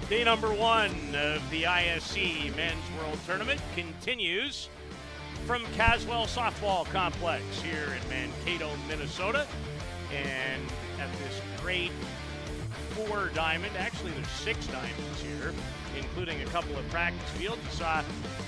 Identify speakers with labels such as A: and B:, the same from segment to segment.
A: Day number one of the ISC Men's World Tournament continues from Caswell Softball Complex here in Mankato, Minnesota. And at this great 4-diamond, actually there's 6 diamonds here, including a couple of practice fields. It's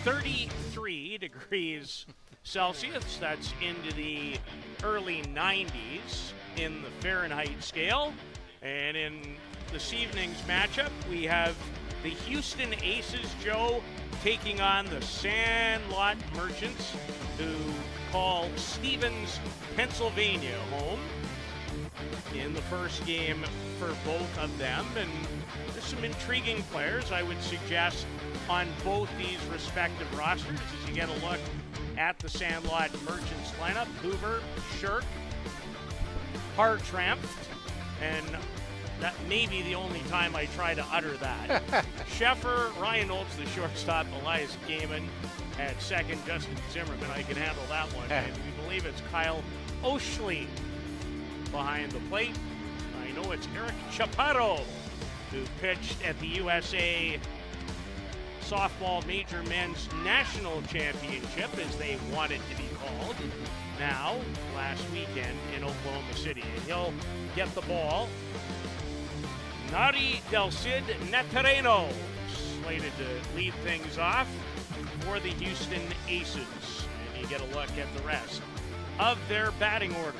A: 33 degrees Celsius. That's into the early 90s in the Fahrenheit scale. And in this evening's matchup, we have the Houston Aces, Joe, taking on the Sandlot Merchants, who call Stevens, Pennsylvania home in the first game for both of them. And there's some intriguing players, I would suggest, on both these respective rosters as you get a look at the Sandlot Merchants lineup. Hoover, Shirk, Hartramp, and that may be the only time I try to utter that. Sheffer, Ryan Olds, the shortstop, Elias Gaiman at second, Justin Zimmerman. I can handle that one. And we believe it's Kyle Oshley behind the plate. I know it's Eric Chaparro, who pitched at the USA Softball Major Men's National Championship, as they want it to be called, now, last weekend in Oklahoma City. And he'll get the ball. Nari Del Cid Natareno slated to lead things off for the Houston Aces. And you get a look at the rest of their batting order.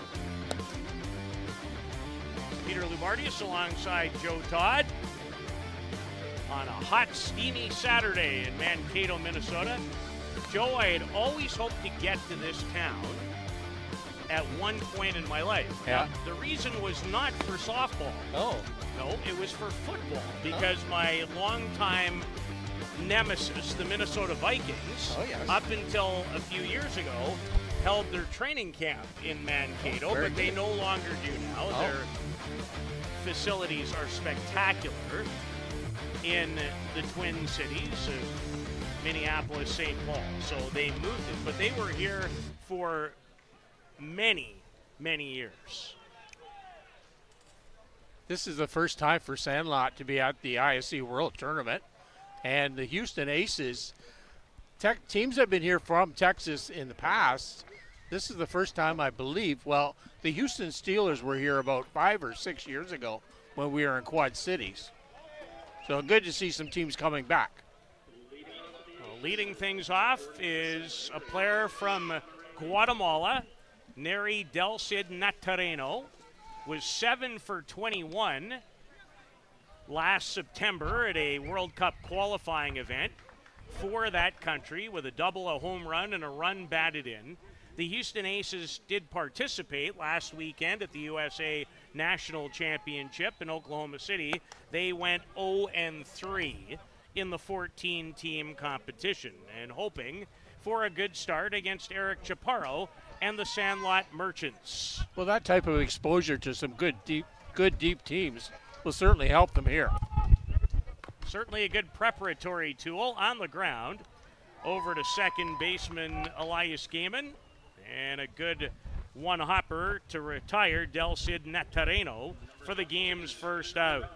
A: Peter Loubardius alongside Joe Todd on a hot, steamy Saturday in Mankato, Minnesota. Joe, I had always hoped to get to this town at one point in my life.
B: Yeah.
A: Now, the reason was not for softball.
B: Oh.
A: No, it was for football, because my longtime nemesis, the Minnesota Vikings, up until a few years ago, held their training camp in Mankato, but they no longer do now. Their facilities are spectacular in the Twin Cities of Minneapolis, St. Paul. So they moved it, but they were here for many, many years.
B: This is the first time for Sandlot to be at the ISC World Tournament. And the Houston Aces, teams have been here from Texas in the past. This is the first time, I believe. Well, the Houston Steelers were here about 5 or 6 years ago when we were in Quad Cities. So good to see some teams coming back.
A: Well, leading things off is a player from Guatemala, Neri Del Cid Natareno. Was 7 for 21 last September at a World Cup qualifying event for that country with a double, a home run, and a run batted in. The Houston Aces did participate last weekend at the USA National Championship in Oklahoma City. They went 0-3 in the 14-team competition, and hoping for a good start against Eric Chaparro and the Sandlot Merchants.
B: Well, that type of exposure to some good deep teams will certainly help them here.
A: Certainly a good preparatory tool on the ground. Over to second baseman Elias Gaiman, and a good one-hopper to retire Del Cid Natareno for the game's first out.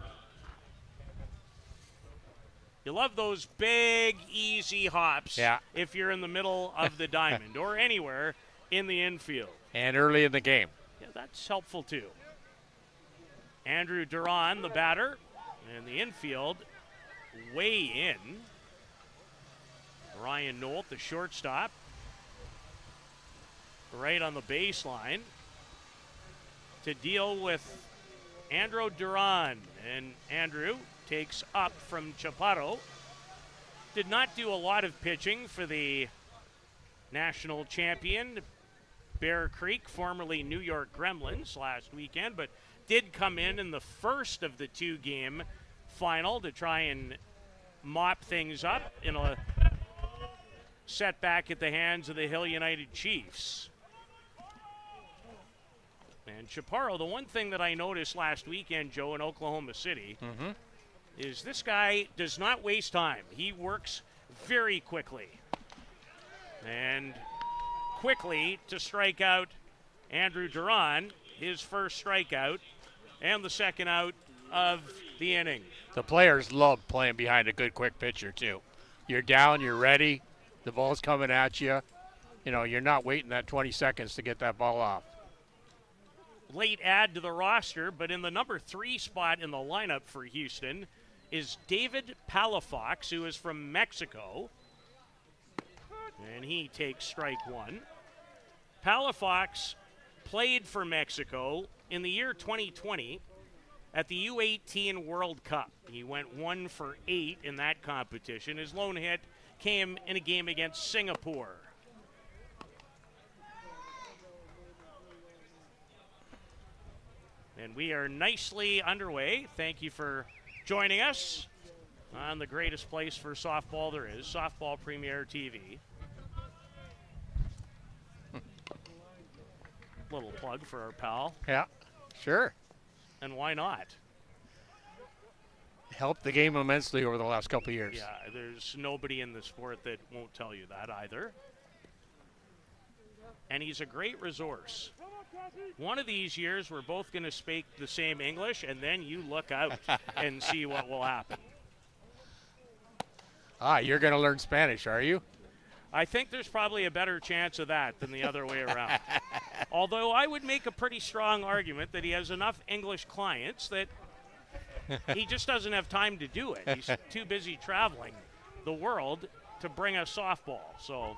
A: You love those big, easy hops if you're in the middle of the diamond or anywhere in the infield.
B: And early in the game.
A: Yeah, that's helpful too. Andrew Duran, the batter, and the infield way in. Ryan Nolt, the shortstop, right on the baseline to deal with Andrew Duran. And Andrew takes up from Chaparro. Did not do a lot of pitching for the national champion Bear Creek, formerly New York Gremlins, last weekend, but did come in the first of the 2-game final to try and mop things up in a setback at the hands of the Hill United Chiefs. And Chaparro, the one thing that I noticed last weekend, Joe, in Oklahoma City, is this guy does not waste time. He works very quickly. And quickly to strike out Andrew Duran, his first strikeout, and the second out of the inning.
B: The players love playing behind a good quick pitcher too. You're down, you're ready, the ball's coming at you. You know, you're not waiting that 20 seconds to get that ball off.
A: Late add to the roster, but in the number 3 spot in the lineup for Houston is David Palafox, who is from Mexico. And he takes strike 1. Palafox played for Mexico in the year 2020 at the U18 World Cup. He went 1 for 8 in that competition. His lone hit came in a game against Singapore. And we are nicely underway. Thank you for joining us on the greatest place for softball there is, Softball Premier TV. Little plug for our pal.
B: Yeah, sure.
A: And why not?
B: Helped the game immensely over the last couple of years.
A: Yeah, there's nobody in the sport that won't tell you that either. And he's a great resource. One of these years, we're both going to speak the same English, and then you look out and see what will happen.
B: You're going to learn Spanish, are you?
A: I think there's probably a better chance of that than the other way around. Although I would make a pretty strong argument that he has enough English clients that he just doesn't have time to do it. He's too busy traveling the world to bring us softball. So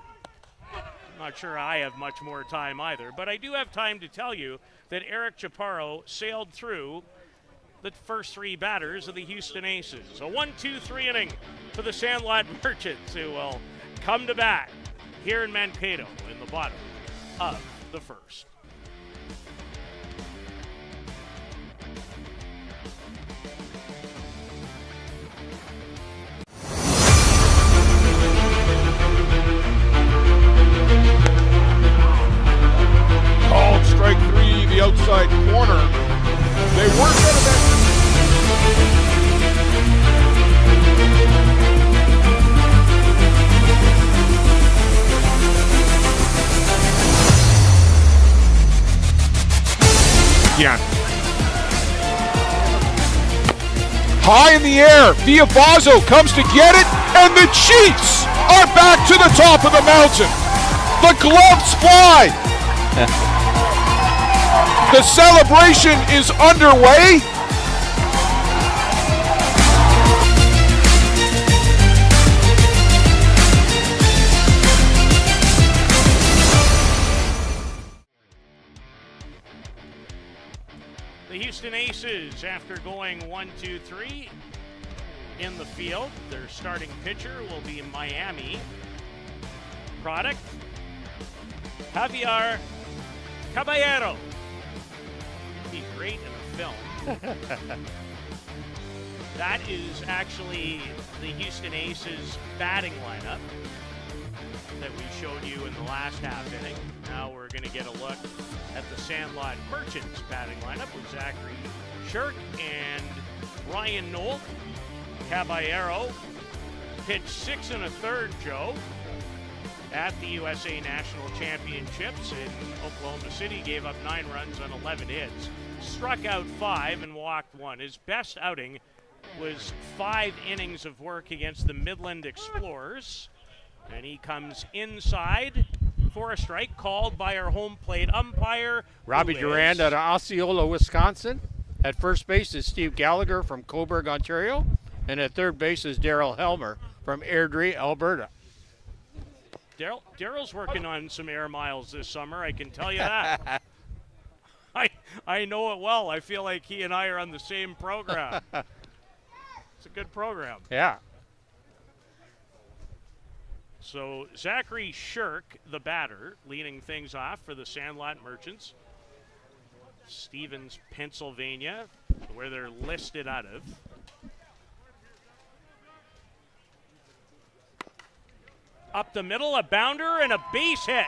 A: I'm not sure I have much more time either. But I do have time to tell you that Eric Chaparro sailed through the first 3 batters of the Houston Aces. A 1-2-3 inning for the Sandlot Merchants, who will come to bat here in Mankato in the bottom of the first.
C: Called strike 3, the outside corner. They worked out of that. Yeah. High in the air, Viavazo comes to get it, and the Chiefs are back to the top of the mountain. The gloves fly. The celebration is underway.
A: The Houston Aces, after going 1-2-3 in the field, their starting pitcher will be Miami product Javier Caballero. He'd be great in a film. That is actually the Houston Aces batting lineup that we showed you in the last half inning. Now we're going to get a look at the Sandlot Merchants batting lineup with Zachary Shirk and Ryan Knoll. Caballero pitched 6 1/3, Joe, at the USA National Championships in Oklahoma City. Gave up 9 runs on 11 hits. Struck out 5 and walked 1. His best outing was 5 innings of work against the Midland Explorers. And he comes inside for a strike called by our home plate umpire,
B: Robbie Durand out of Osceola, Wisconsin. At first base is Steve Gallagher from Cobourg, Ontario. And at third base is Daryl Helmer from Airdrie, Alberta.
A: Daryl's working on some air miles this summer, I can tell you that. I know it well. I feel like he and I are on the same program. It's a good program.
B: Yeah.
A: So Zachary Shirk, the batter, leading things off for the Sandlot Merchants. Stevens, Pennsylvania, where they're listed out of. Up the middle, a bounder and a base hit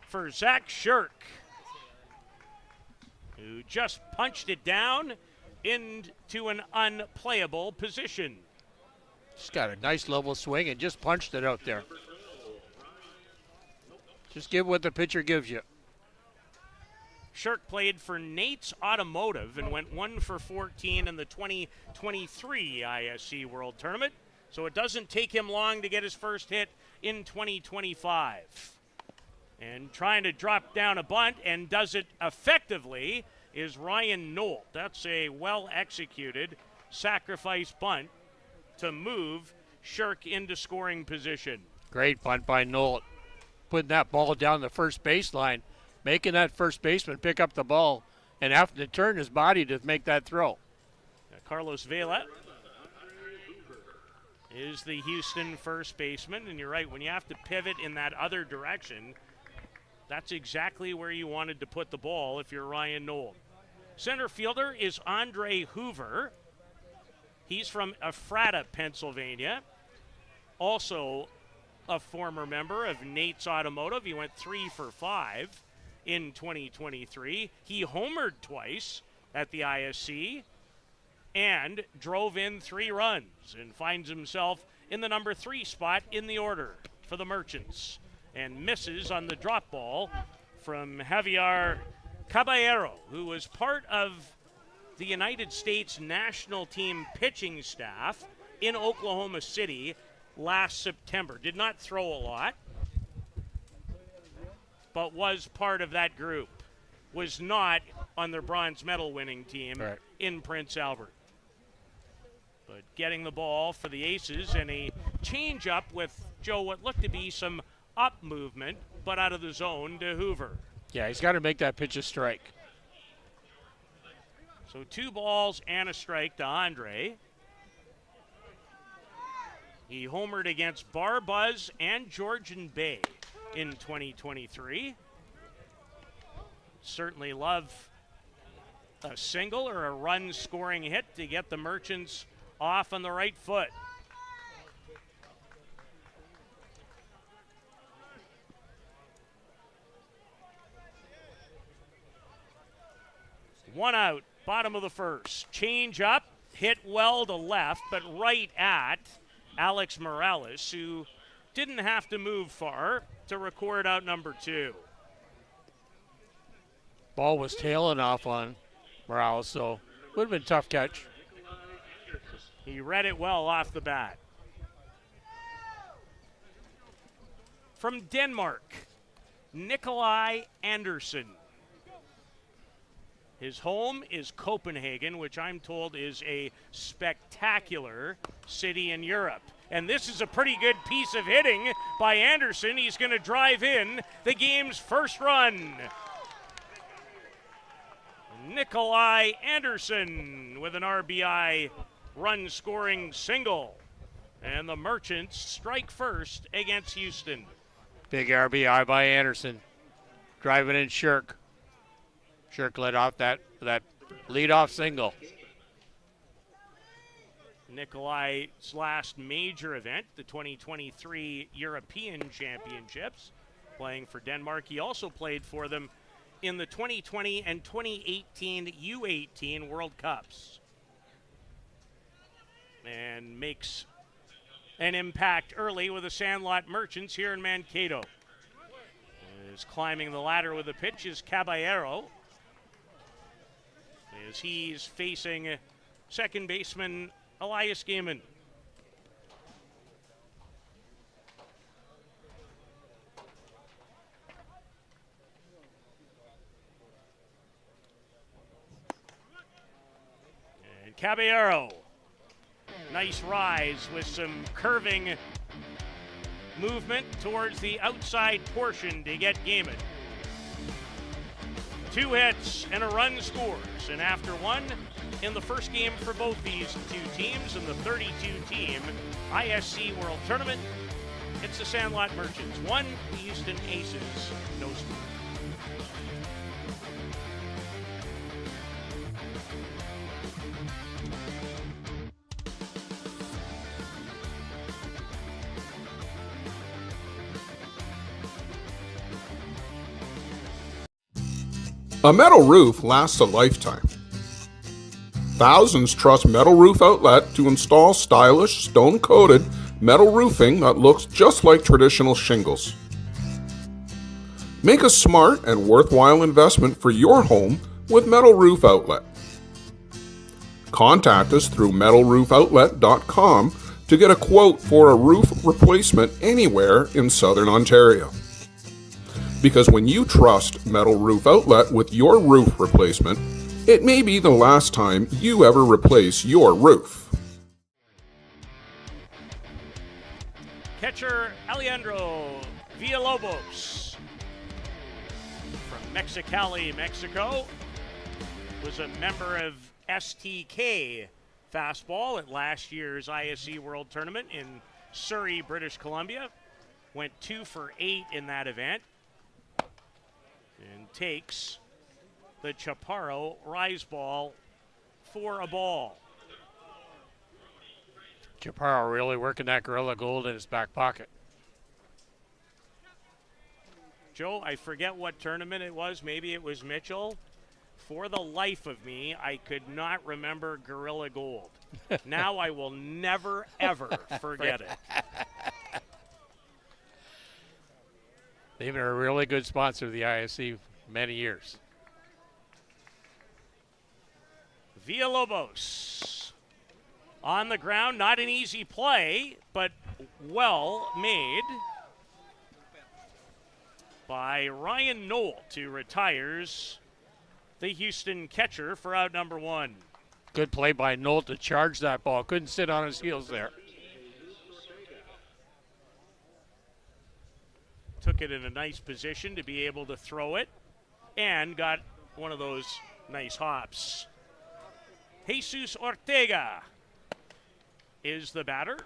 A: for Zach Shirk, who just punched it down into an unplayable position.
B: Just got a nice level swing and just punched it out there. Just give what the pitcher gives you.
A: Shirk played for Nate's Automotive and went 1 for 14 in the 2023 ISC World Tournament. So it doesn't take him long to get his first hit in 2025. And trying to drop down a bunt and does it effectively is Ryan Nolt. That's a well-executed sacrifice bunt to move Shirk into scoring position.
B: Great bunt by Nolt. Putting that ball down the first baseline, making that first baseman pick up the ball and having to turn his body to make that throw.
A: Carlos Vela is the Houston first baseman, and you're right, when you have to pivot in that other direction, that's exactly where you wanted to put the ball if you're Ryan Nolt. Center fielder is Andre Hoover. He's from Ephrata, Pennsylvania. Also a former member of Nate's Automotive. He went 3 for 5 in 2023. He homered twice at the ISC and drove in 3 runs and finds himself in the number 3 spot in the order for the Merchants, and misses on the drop ball from Javier Caballero, who was part of the United States national team pitching staff in Oklahoma City last September. Did not throw a lot, but was part of that group. Was not on their bronze medal winning team in Prince Albert. But getting the ball for the Aces and a change-up with, Joe, what looked to be some up movement, but out of the zone to Hoover.
B: Yeah, he's got to make that pitch a strike.
A: So 2 balls and a strike to Andre. He homered against Barbuzz and Georgian Bay in 2023. Certainly love a single or a run scoring hit to get the Merchants off on the right foot. One out, bottom of the first. Change up, hit well to left, but right at Alex Morales, who didn't have to move far to record out number 2.
B: Ball was tailing off on Morales, so would have been a tough catch.
A: He read it well off the bat. From Denmark, Nikolai Andersen. His home is Copenhagen, which I'm told is a spectacular city in Europe. And this is a pretty good piece of hitting by Andersen. He's going to drive in the game's first run. Nikolai Andersen with an RBI run-scoring single. And the Merchants strike first against Houston.
B: Big RBI by Andersen. Driving in Shirk. Shirk led off that leadoff single.
A: Nikolai's last major event, the 2023 European Championships, playing for Denmark. He also played for them in the 2020 and 2018 U18 World Cups. And makes an impact early with the Sandlot Merchants here in Mankato. Is climbing the ladder with a pitch is Caballero, as he's facing second baseman Elias Gaiman. And Caballero, nice rise with some curving movement towards the outside portion to get Gaiman. 2 hits and a run scores, and after one in the first game for both these 2 teams in the 32-team ISC World Tournament, it's the Sandlot Merchants 1, the Houston Aces no score.
C: A metal roof lasts a lifetime. Thousands trust Metal Roof Outlet to install stylish, stone-coated metal roofing that looks just like traditional shingles. Make a smart and worthwhile investment for your home with Metal Roof Outlet. Contact us through metalroofoutlet.com to get a quote for a roof replacement anywhere in Southern Ontario. Because when you trust Metal Roof Outlet with your roof replacement, it may be the last time you ever replace your roof.
A: Catcher Alejandro Villalobos from Mexicali, Mexico, was a member of STK Fastball at last year's ISC World Tournament in Surrey, British Columbia. Went 2 for 8 in that event and takes the Chaparro rise ball for a ball.
B: Chaparro really working that Gorilla Gold in his back pocket.
A: Joe, I forget what tournament it was. Maybe it was Mitchell. For the life of me, I could not remember Gorilla Gold. Now I will never, ever forget it.
B: They've been a really good sponsor of the ISC for many years.
A: Villalobos on the ground, not an easy play, but well made by Ryan Nolt, who retires the Houston catcher for out number 1.
B: Good play by Nolt to charge that ball. Couldn't sit on his heels there.
A: Took it in a nice position to be able to throw it and got one of those nice hops. Jesus Ortega is the batter.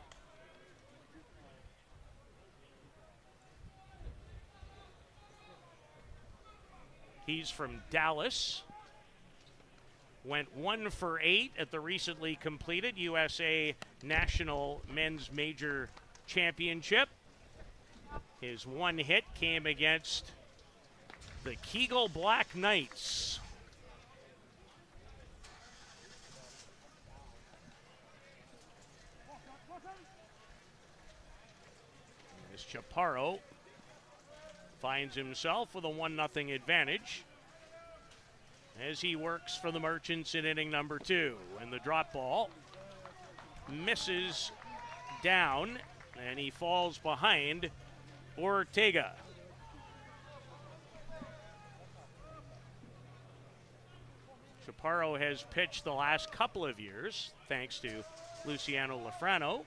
A: He's from Dallas. Went 1 for 8 at the recently completed USA National Men's Major Championship. His one hit came against the Kegel Black Knights. As Chaparro finds himself with a 1-0 advantage as he works for the Merchants in inning number 2. And the drop ball misses down, and he falls behind Ortega. Chaparro has pitched the last couple of years, thanks to Luciano Lafrano,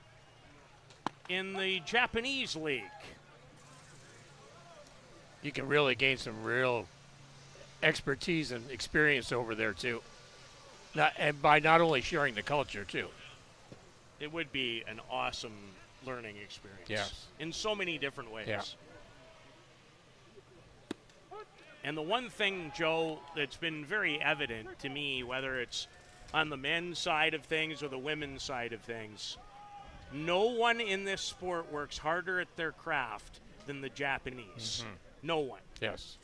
A: in the Japanese League.
B: You can really gain some real expertise and experience over there, too. And by not only sharing the culture, too.
A: It would be an awesome learning experience.
B: Yes.
A: In so many different ways.
B: Yeah.
A: And the one thing, Joe, that's been very evident to me, whether it's on the men's side of things or the women's side of things, no one in this sport works harder at their craft than the Japanese.
B: Mm-hmm.
A: No one.
B: Yes.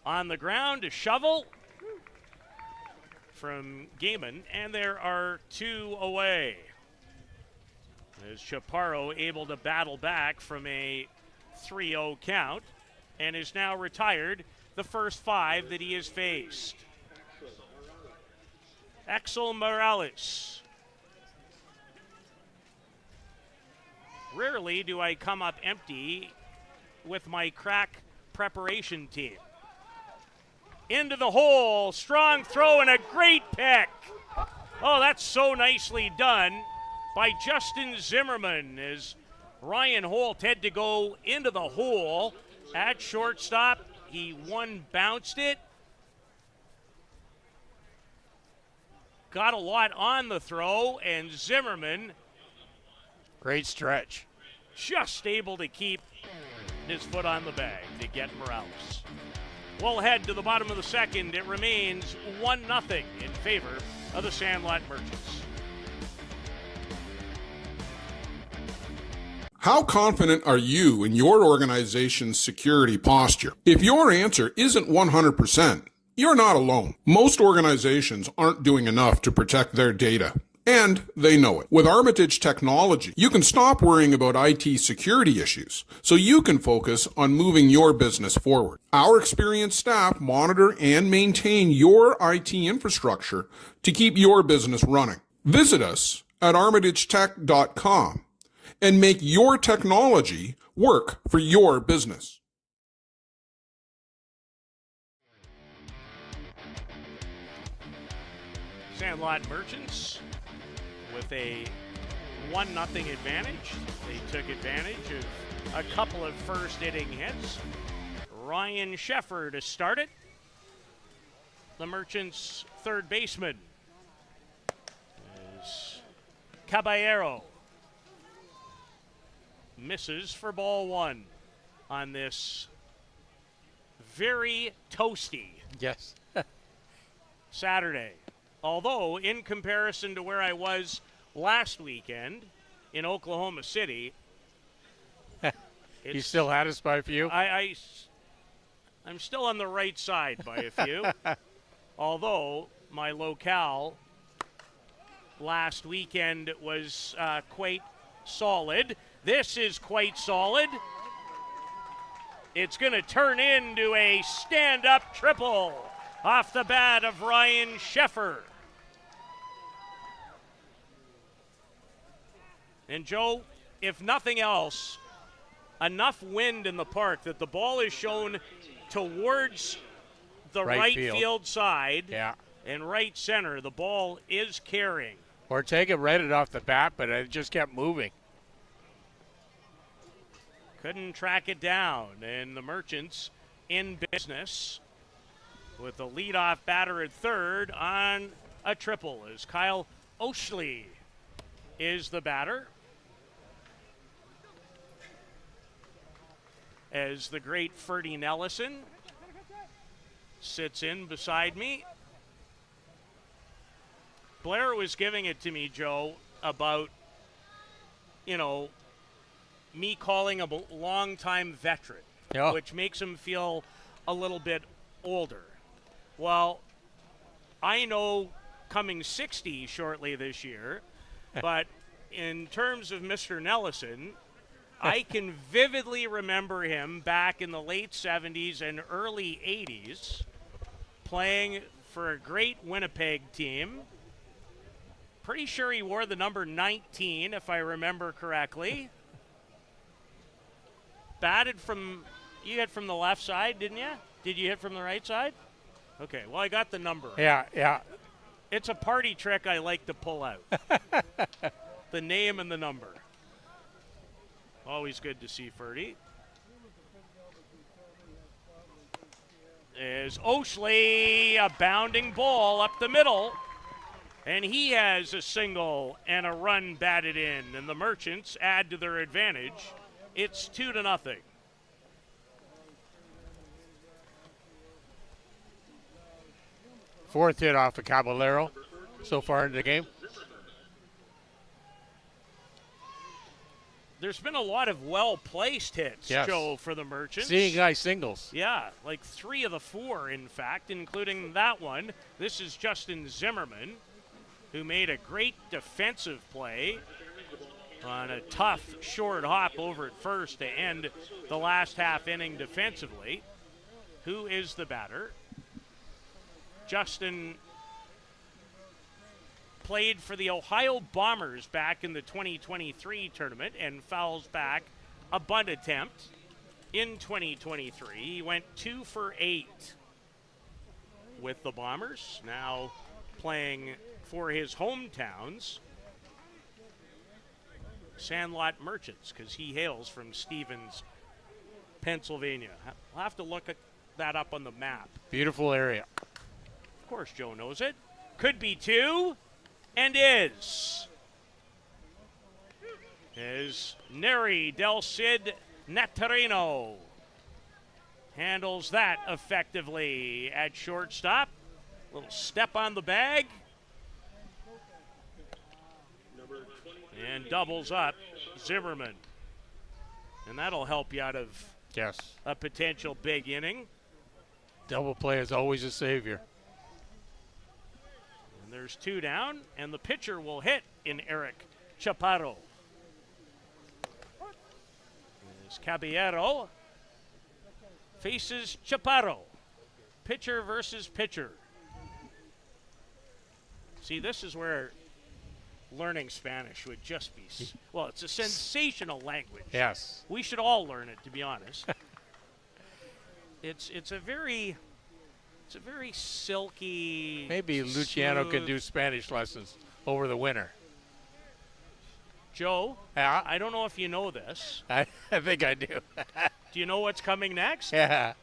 A: On the ground, a shovel from Gaiman, and there are 2 away. As Chaparro able to battle back from a 3-0 count and is now retired the first 5 that he has faced. Axel Morales. Rarely do I come up empty with my crack preparation team. Into the hole, strong throw and a great pick. Oh, that's so nicely done by Justin Zimmerman as Ryan Holt had to go into the hole at shortstop. He bounced it. Got a lot on the throw, and Zimmerman
B: Great stretch.
A: just able to keep his foot on the bag to get Morales. We'll head to the bottom of the second. It remains 1-0 in favor of the Sandlot Merchants.
C: How confident are you in your organization's security posture? If your answer isn't 100%, you're not alone. Most organizations aren't doing enough to protect their data, And they know it. With Armitage technology, you can stop worrying about IT security issues so you can focus on moving your business forward. Our experienced staff monitor and maintain your IT infrastructure to keep your business running. Visit us at armitagetech.com and make your technology work for your business.
A: Sandlot Merchants with a 1-0 advantage. They took advantage of a couple of first inning hits. Ryan Sheffer to start it. The Merchants' third baseman is Caballero. Misses for ball one on this very toasty
B: Yes.
A: Saturday. Although, in comparison to where I was last weekend in Oklahoma City,
B: You still had us by a few?
A: I'm still on the right side by a few. Although my locale last weekend was quite solid. This is quite solid. It's going to turn into a stand-up triple off the bat of Ryan Sheffer. And Joe, if nothing else, enough wind in the park that the ball is shown towards the right field side and right center. The ball is carrying.
B: Ortega read it off the bat, but it just kept moving.
A: Couldn't track it down, and the Merchants in business with the leadoff batter at third on a triple as Kyle Oshley is the batter. As the great Ferdy Nellison sits in beside me. Blair was giving it to me, Joe, about, me calling a long-time veteran, which makes him feel a little bit older. Well, I know coming 60 shortly this year, but in terms of Mr. Nellison, I can vividly remember him back in the late 70s and early 80s playing for a great Winnipeg team. Pretty sure he wore the number 19, if I remember correctly. Batted from, you hit from the left side, didn't you? Did you hit from the right side? Okay, well, I got the number.
B: Yeah.
A: It's a party trick I like to pull out. The name and the number. Always good to see Ferdy. Is Oshley, a bounding ball up the middle. And he has a single and a run batted in. And the Merchants add to their advantage. It's 2-0.
B: Fourth hit off of Caballero so far in the game.
A: There's been a lot of well-placed hits, Joe, for the Merchants.
B: Seeing guys singles.
A: Yeah, like 3 of the 4, in fact, including that one. This is Justin Zimmerman, who made a great defensive play on a tough short hop over at first to end the last half inning defensively. Who is the batter? Justin played for the Ohio Bombers back in the 2023 tournament and fouls back a bunt attempt in 2023. He went 2 for 8 with the Bombers, now playing for his hometowns, Sandlot Merchants, because he hails from Stevens, Pennsylvania. I'll have to look at that up on the map.
B: Beautiful area.
A: Of course, Joe knows it. Could be 2. And is Neri Del Cid Natarino handles that effectively at shortstop. Little step on the bag. And doubles up Zimmerman. And that'll help you out of a potential big inning.
B: Double play is always a savior.
A: And there's 2 down, and the pitcher will hit in Eric Chaparro. As Caballero faces Chaparro. Pitcher versus pitcher. See, this is where learning Spanish would just be, well, it's a sensational language.
B: Yes.
A: We should all learn it, to be honest. It's a very silky.
B: Maybe Luciano
A: smooth.
B: can do Spanish lessons over the winter.
A: Joe,
B: Yeah.
A: I don't know if you know this.
B: I think I do.
A: Do you know what's coming next?
B: Yeah.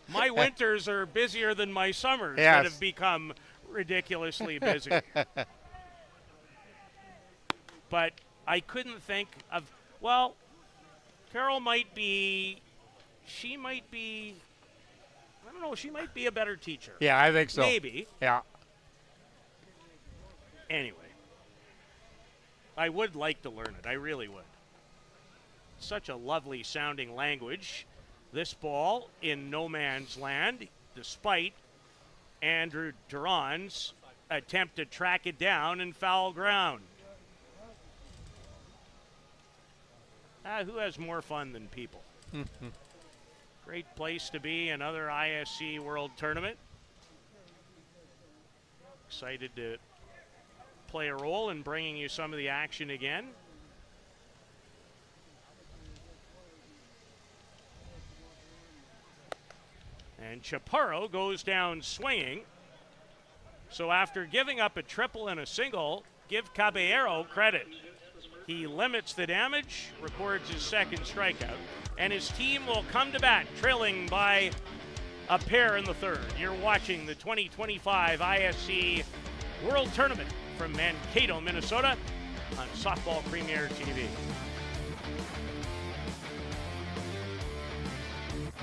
A: My winters are busier than my summers
B: Yes.
A: that have become ridiculously busy. But I couldn't think of, well, Carol might be, she might be, I don't know, she might be a better teacher.
B: Yeah, I think so.
A: Maybe.
B: Yeah.
A: Anyway, I would like to learn it. I really would. Such a lovely sounding language. This ball in no man's land, despite Andrew Duran's attempt to track it down in foul ground. Who has more fun than people? Great place to be, another ISC World Tournament. Excited to play a role in bringing you some of the action again. And Chaparro goes down swinging. So after giving up a triple and a single, give Caballero credit. He limits the damage, records his second strikeout, and his team will come to bat, trailing by a pair in the third. You're watching the 2025 ISC World Tournament from Mankato, Minnesota on Softball Premier TV.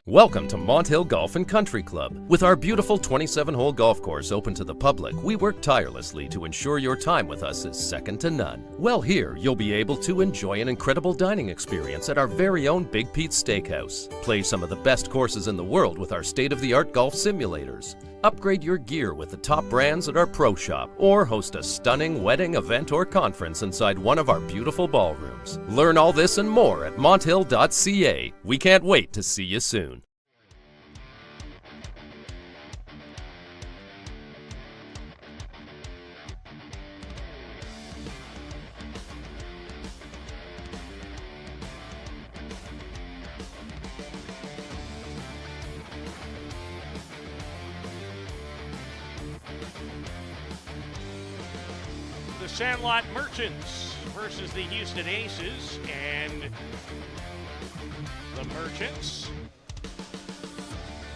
D: Welcome to Mont Hill Golf and Country Club. With our beautiful 27-hole golf course open to the public, we work tirelessly to ensure your time with us is second to none. Well, here you'll be able to enjoy an incredible dining experience at our very own Big Pete's Steakhouse. Play some of the best courses in the world with our state-of-the-art golf simulators. Upgrade your gear with the top brands at our pro shop, or host a stunning wedding, event, or conference inside one of our beautiful ballrooms. Learn all this and more at monthill.ca. We can't wait to see you soon.
A: The Sandlot Merchants versus the Houston Aces, and the Merchants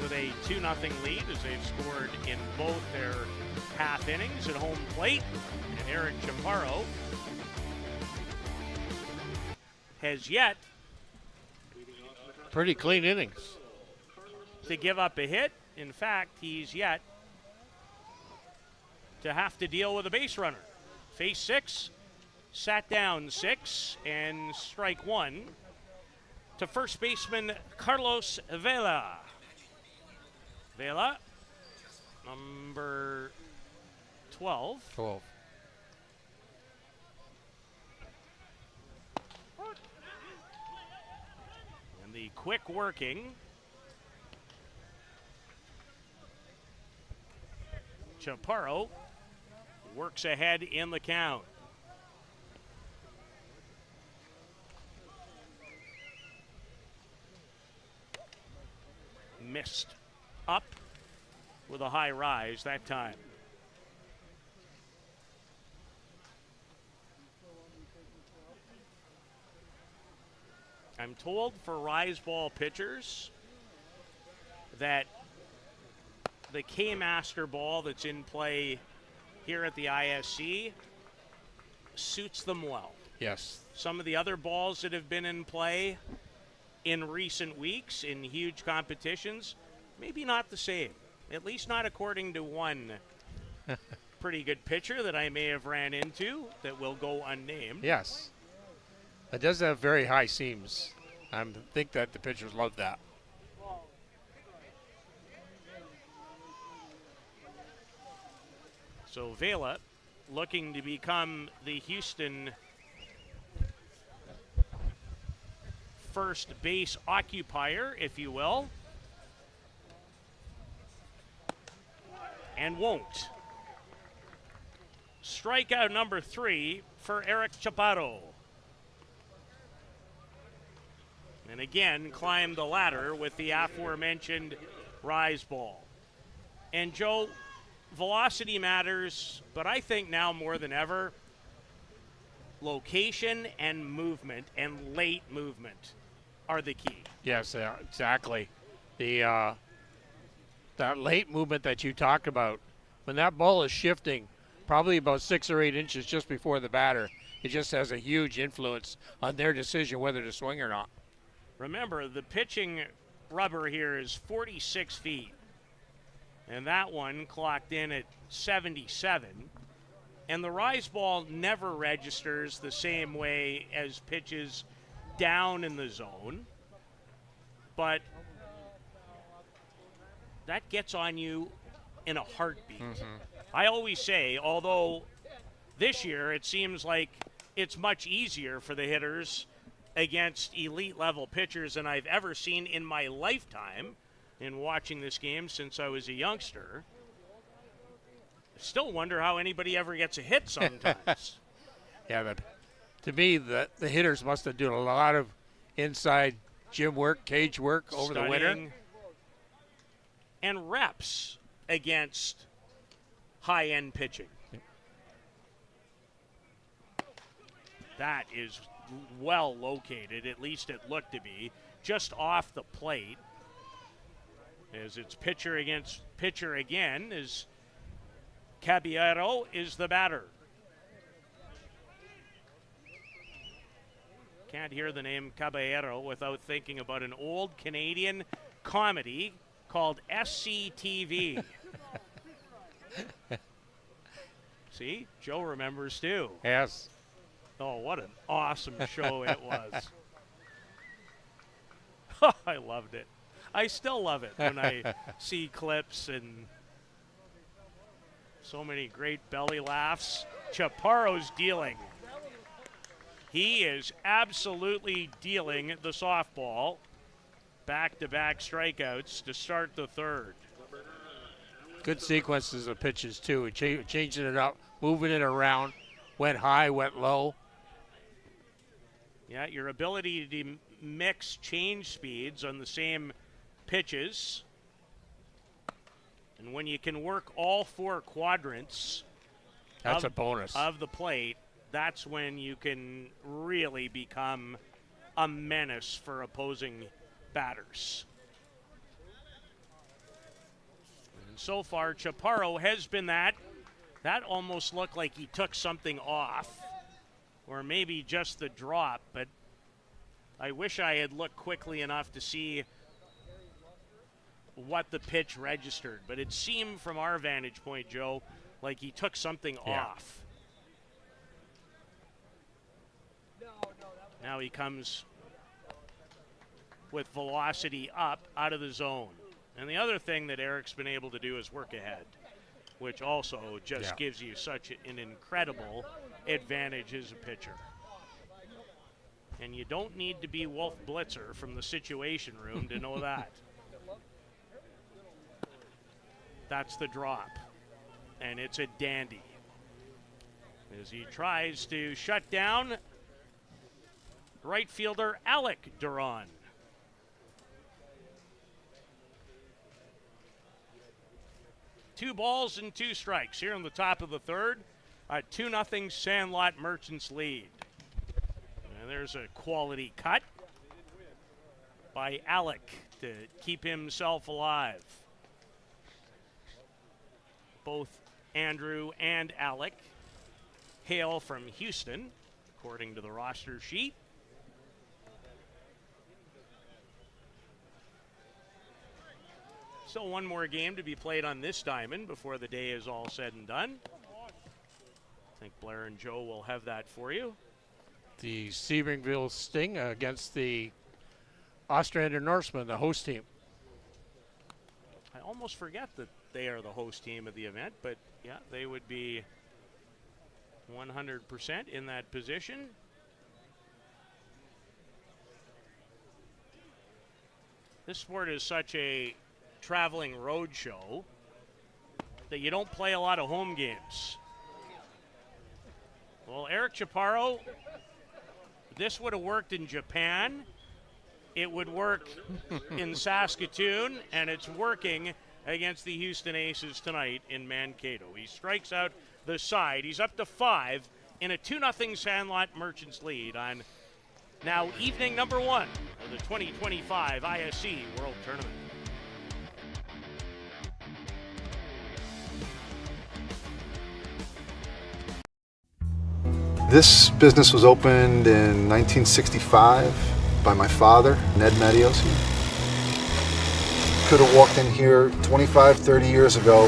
A: with a 2-0 lead as they've scored in both their half innings at home plate. And Eric Chaparro has yet
B: Pretty clean innings.
A: to give up a hit. In fact, he's yet to have to deal with a base runner. Face 6, sat down 6, and strike 1 to first baseman Carlos Vela. Vela, number 12.
B: 12.
A: And the quick working Chaparro works ahead in the count. Missed up with a high rise that time. I'm told for rise ball pitchers that the K-Master ball that's in play here at the ISC suits them well.
B: Yes.
A: Some of the other balls that have been in play in recent weeks in huge competitions, maybe not the same. At least not according to one pretty good pitcher that I may have ran into that will go unnamed.
B: Yes. It does have very high seams. I think that the pitchers love that.
A: So Vela looking to become the Houston first base occupier, if you will. And won't. Strikeout number 3 for Eric Chaparro. And again, climbed the ladder with the aforementioned rise ball. And Joe, velocity matters, but I think now more than ever, location and movement and late movement are the key.
B: Yes, exactly. The that late movement that you talked about, when that ball is shifting probably about 6 or 8 inches just before the batter, it just has a huge influence on their decision whether to swing or not.
A: Remember, the pitching rubber here is 46 feet, and that one clocked in at 77. And the rise ball never registers the same way as pitches down in the zone, but that gets on you in a heartbeat. I always say, although this year it seems like it's much easier for the hitters against elite level pitchers than I've ever seen in my lifetime in watching this game since I was a youngster. I still wonder how anybody ever gets a hit sometimes.
B: Yeah, but to me, the hitters must have done a lot of inside gym work, cage work over the winter.
A: And reps against high-end pitching. That is well located, at least it looked to be, just off the plate. As it's pitcher against pitcher again, as Caballero is the batter. Can't hear the name Caballero without thinking about an old Canadian comedy called SCTV. See, Joe remembers too.
B: Yes.
A: Oh, what an awesome show it was. I loved it. I still love it when I see clips and so many great belly laughs. Chaparro's dealing. He is absolutely dealing the softball. Back-to-back strikeouts to start the third.
B: Good sequences of pitches, too. Changing it up, moving it around, went high, went low.
A: Yeah, your ability to mix change speeds on the same pitches. And when you can work all 4 quadrants
B: that's a bonus
A: of the plate, that's when you can really become a menace for opposing batters. And so far, Chaparro has been that. That almost looked like he took something off, or maybe just the drop, but I wish I had looked quickly enough to see what the pitch registered. But it seemed from our vantage point, Joe, like he took something off. Now he comes with velocity up out of the zone. And the other thing that Eric's been able to do is work ahead, which also just gives you such an incredible advantage as a pitcher. And you don't need to be Wolf Blitzer from the Situation Room to know that. That's the drop. And it's a dandy. As he tries to shut down right fielder Alec Duran. Two balls and 2 strikes here on the top of the third. 2-0 Sandlot Merchants lead. And there's a quality cut by Alec to keep himself alive. Both Andrew and Alec hail from Houston, according to the roster sheet. Still one more game to be played on this diamond before the day is all said and done. I think Blair and Joe will have that for you.
B: The Sebringville Sting against the Ostrander Norsemen, the host team.
A: I almost forget that they are the host team of the event, but yeah, they would be 100% in that position. This sport is such a traveling road show that you don't play a lot of home games. Well, Eric Chaparro, this would have worked in Japan. It would work in Saskatoon, and it's working against the Houston Aces tonight in Mankato. He strikes out the side. He's up to 5 in a 2-0 Sandlot Merchants lead on now evening number 1 of the 2025 ISC World Tournament.
E: This business was opened in 1965 by my father, Ned Matiosi. Could have walked in here 25, 30 years ago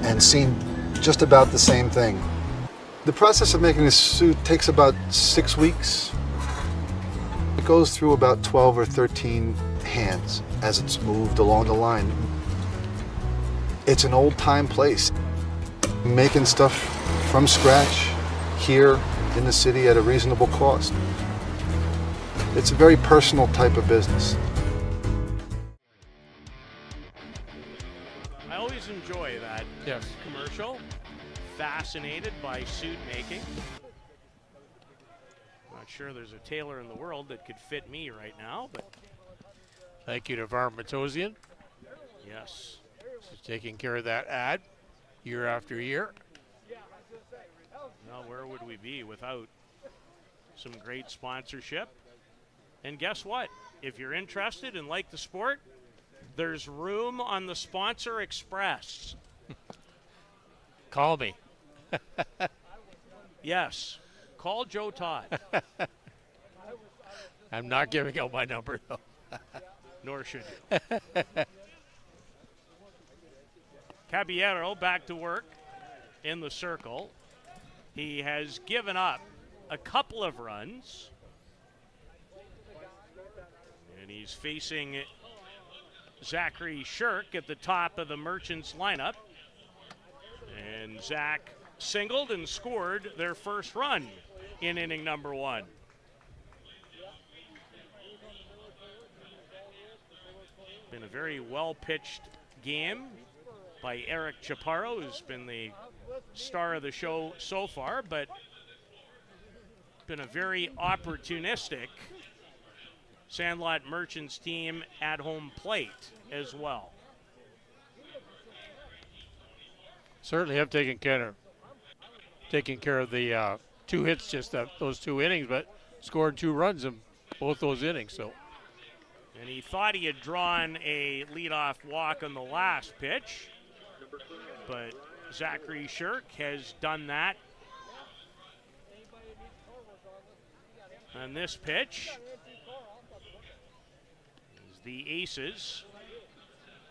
E: and seen just about the same thing. The process of making this suit takes about 6 weeks. It goes through about 12 or 13 hands as it's moved along the line. It's an old-time place. Making stuff from scratch here in the city at a reasonable cost. It's a very personal type of business.
A: I always enjoy that commercial. Fascinated by suit making. Not sure there's a tailor in the world that could fit me right now, but
B: Thank you to Varm Matosian.
A: yes.
B: She's taking care of that ad year after year.
A: Well, where would we be without some great sponsorship? And guess what? If you're interested and like the sport, there's room on the Sponsor Express.
B: Call me.
A: Yes. Call Joe Todd.
B: I'm not giving out my number, though.
A: Nor should you. Caballero back to work in the circle. He has given up a couple of runs. And he's facing Zachary Shirk at the top of the Merchants lineup. And Zach singled and scored their first run in inning number 1. Been a very well-pitched game by Eric Chaparro, who's been the star of the show so far, but been a very opportunistic Sandlot Merchants team at home plate as well.
B: Certainly have taken care of the 2 hits, just those 2 innings, but scored 2 runs in both those innings. So,
A: and he thought he had drawn a leadoff walk on the last pitch, but Zachary Shirk has done that on this pitch. The Aces,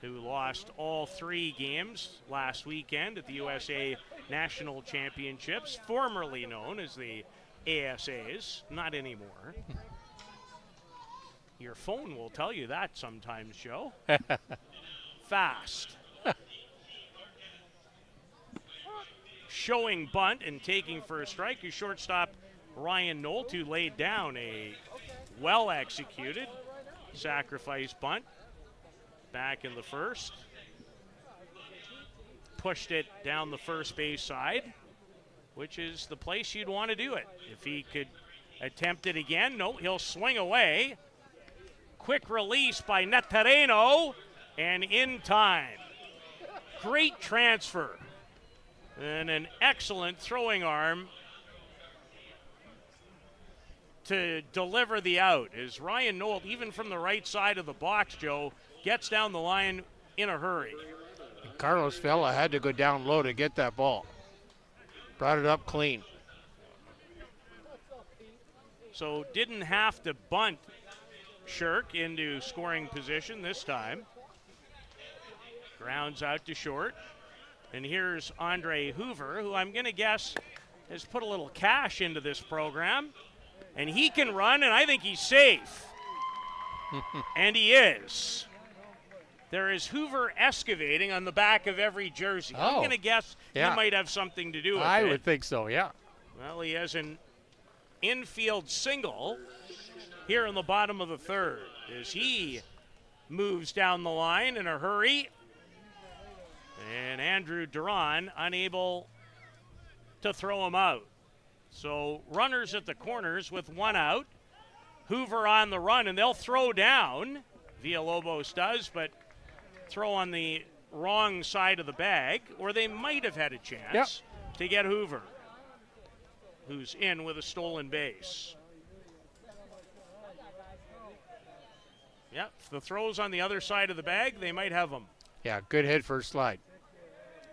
A: who lost all 3 games last weekend at the USA National Championships, formerly known as the ASAs, not anymore. Your phone will tell you that sometimes, Joe. Fast. Showing bunt and taking for a strike is shortstop Ryan Nolt, who laid down a well-executed sacrifice bunt back in the first. Pushed it down the first base side, which is the place you'd want to do it. If he could attempt it again, no, he'll swing away. Quick release by Nettereno, and in time. Great transfer. And an excellent throwing arm to deliver the out as Ryan Nolt, even from the right side of the box, Joe, gets down the line in a hurry.
B: Carlos Vela had to go down low to get that ball. Brought it up clean.
A: So didn't have to bunt Shirk into scoring position this time. Grounds out to short. And here's Andre Hoover, who I'm going to guess has put a little cash into this program. And he can run, and I think he's safe. And he is. there is Hoover excavating on the back of every jersey. I'm
B: Oh,
A: going to guess
B: yeah.
A: he might have something to do with
B: I
A: it.
B: would think so, yeah.
A: Well, he has an infield single here in the bottom of the third as he moves down the line in a hurry. And Andrew Duran unable to throw him out. So runners at the corners with one out. Hoover on the run, and they'll throw down. Villalobos does, but throw on the wrong side of the bag, or they might have had a chance to get Hoover, who's in with a stolen base. Yep, if the throw's on the other side of the bag, they might have them.
B: Yeah, good head first slide.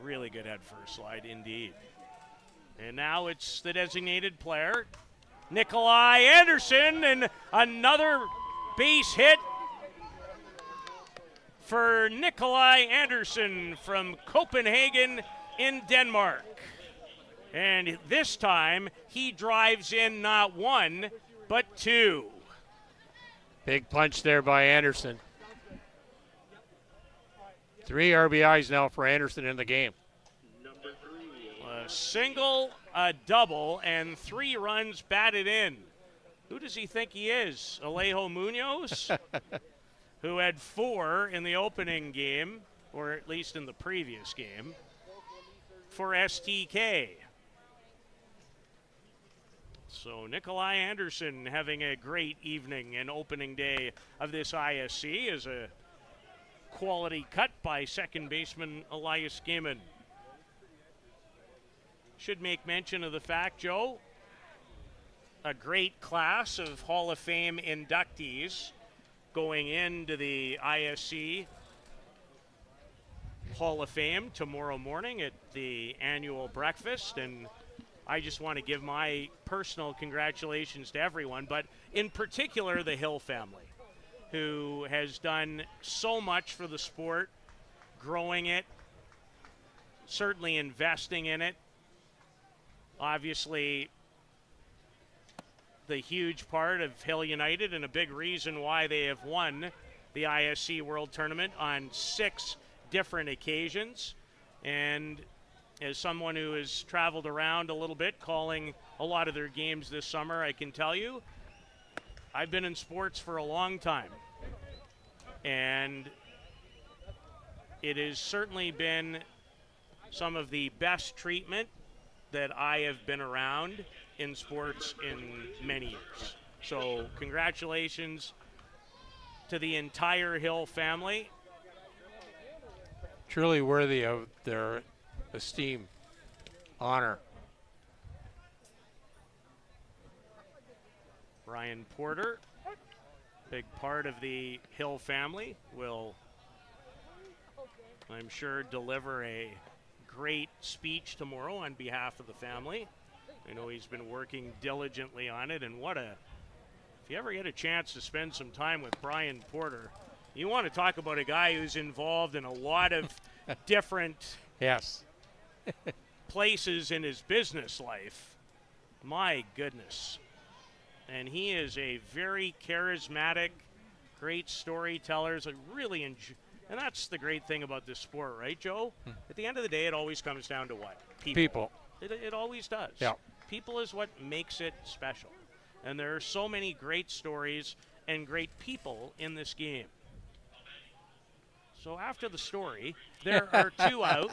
A: Really good head first slide indeed. And now it's the designated player, Nikolai Anderson, and another base hit for Nikolai Anderson from Copenhagen in Denmark. And this time he drives in not one, but two.
B: Big punch there by Anderson. 3 RBIs now for Anderson in the game.
A: A single, a double, and 3 runs batted in. Who does he think he is? Alejo Munoz, who had 4 in the opening game, or at least in the previous game, for STK. So Nikolai Anderson having a great evening and opening day of this ISC as a quality cut by second baseman Elias Gaiman. Should make mention of the fact, Joe, a great class of Hall of Fame inductees going into the ISC Hall of Fame tomorrow morning at the annual breakfast. And I just want to give my personal congratulations to everyone, but in particular the Hill family, who has done so much for the sport, growing it, certainly investing in it. Obviously, the huge part of Hill United and a big reason why they have won the ISC World Tournament on 6 different occasions. And as someone who has traveled around a little bit calling a lot of their games this summer, I can tell you, I've been in sports for a long time. And it has certainly been some of the best treatment that I have been around in sports in many years. So congratulations to the entire Hill family.
B: Truly worthy of their esteem, honor.
A: Brian Porter, big part of the Hill family, will, I'm sure, deliver a great speech tomorrow on behalf of the family. I know he's been working diligently on it, and if you ever get a chance to spend some time with Brian Porter, you want to talk about a guy who's involved in a lot of different places in his business life. My goodness. And he is a very charismatic, great storyteller. I really enjoy. And that's the great thing about this sport, right, Joe? At the end of the day, it always comes down to what?
B: People.
A: It always does.
B: Yeah.
A: People is what makes it special. And there are so many great stories and great people in this game. So after the story, there are 2 out.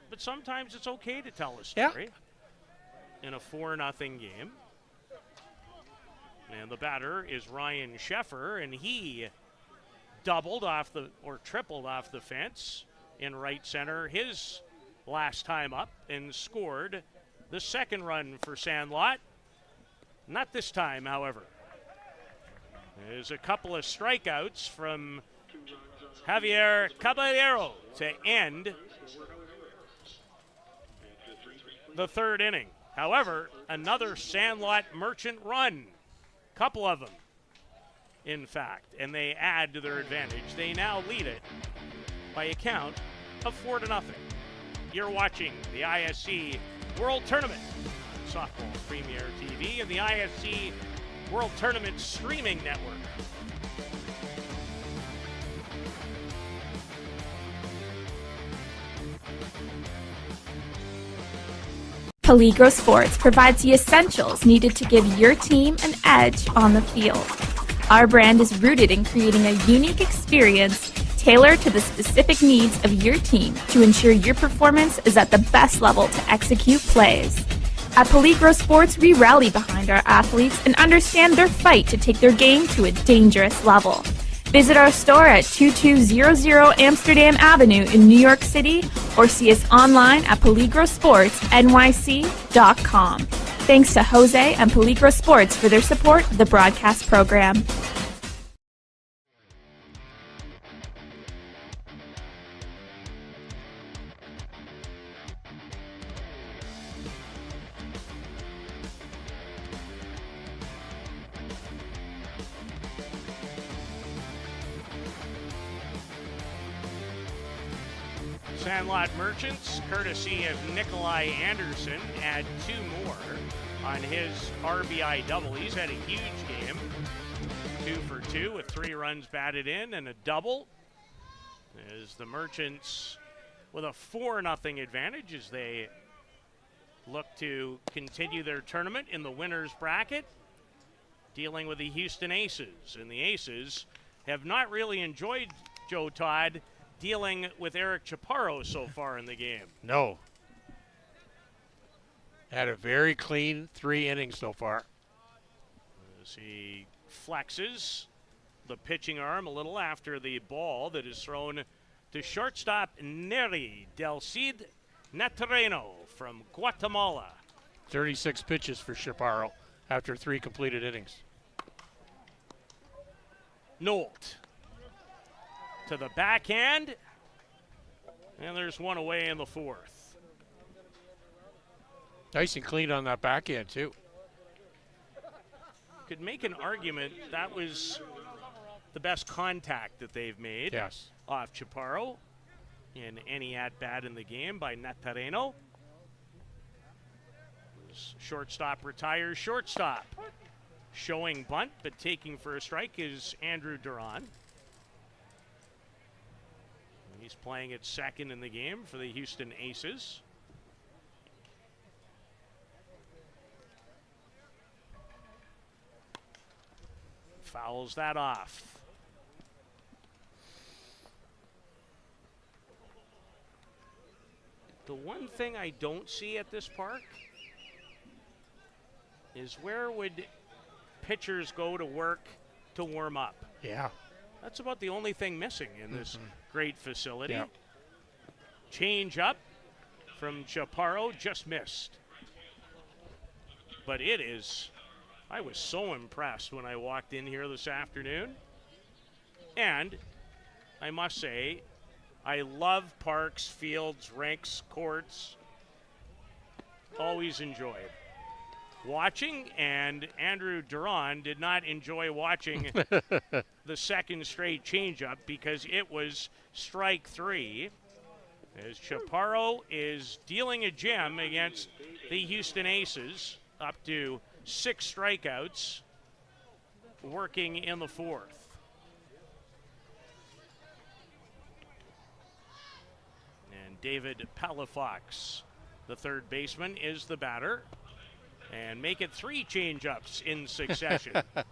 A: But sometimes it's okay to tell a story in a 4-0 game. And the batter is Ryan Sheffer, and he tripled off the fence in right center his last time up and scored the second run for Sandlot. Not this time, however. There's a couple of strikeouts from Javier Caballero to end the 3rd inning. However, another Sandlot Merchant run. Couple of them, in fact, and they add to their advantage. They now lead it by a count of 4-0. You're watching the ISC World Tournament on Softball Premier TV and the ISC World Tournament Streaming Network.
F: Peligro Sports provides the essentials needed to give your team an edge on the field. Our brand is rooted in creating a unique experience tailored to the specific needs of your team to ensure your performance is at the best level to execute plays. At Peligro Sports, we rally behind our athletes and understand their fight to take their game to a dangerous level. Visit our store at 2200 Amsterdam Avenue in New York City or see us online at peligrosportsnyc.com. Thanks to Jose and Peligro Sports for their support of the broadcast program.
A: Sandlot Merchants, courtesy of Nikolai Anderson, add 2 more on his RBI double. He's had a huge game. 2 for 2 with 3 runs batted in and a double. As the Merchants with a 4-0 advantage as they look to continue their tournament in the winner's bracket, dealing with the Houston Aces. And the Aces have not really enjoyed, Joe Todd, dealing with Eric Chaparro so far in the game.
B: No. Had a very clean 3 innings so far.
A: As he flexes the pitching arm a little after the ball that is thrown to shortstop Neri Del Cid Natareno from Guatemala.
B: 36 pitches for Chaparro after 3 completed innings.
A: Nolt to the backhand, and there's 1 away in the 4th.
B: Nice and clean on that backhand, too.
A: Could make an argument that was the best contact that they've made.
B: Yes.
A: Off Chaparro in any at-bat in the game by Natareno. Shortstop retires shortstop. Showing bunt, but taking for a strike is Andrew Duran. He's playing at second in the game for the Houston Aces. Fouls that off. The one thing I don't see at this park is where would pitchers go to work to warm up?
B: Yeah.
A: That's about the only thing missing in this great facility.
B: Yep.
A: Change up from Chaparro, just missed. But it is, I was so impressed when I walked in here this afternoon. And I must say, I love parks, fields, rinks, courts. Always enjoyed watching, and Andrew Duran did not enjoy watching the second straight changeup because it was strike 3 as Chaparro is dealing a gem against the Houston Aces, up to 6 strikeouts, working in the 4th. And David Palafox, the third baseman, is the batter. And make it 3 change-ups in succession. Yeah,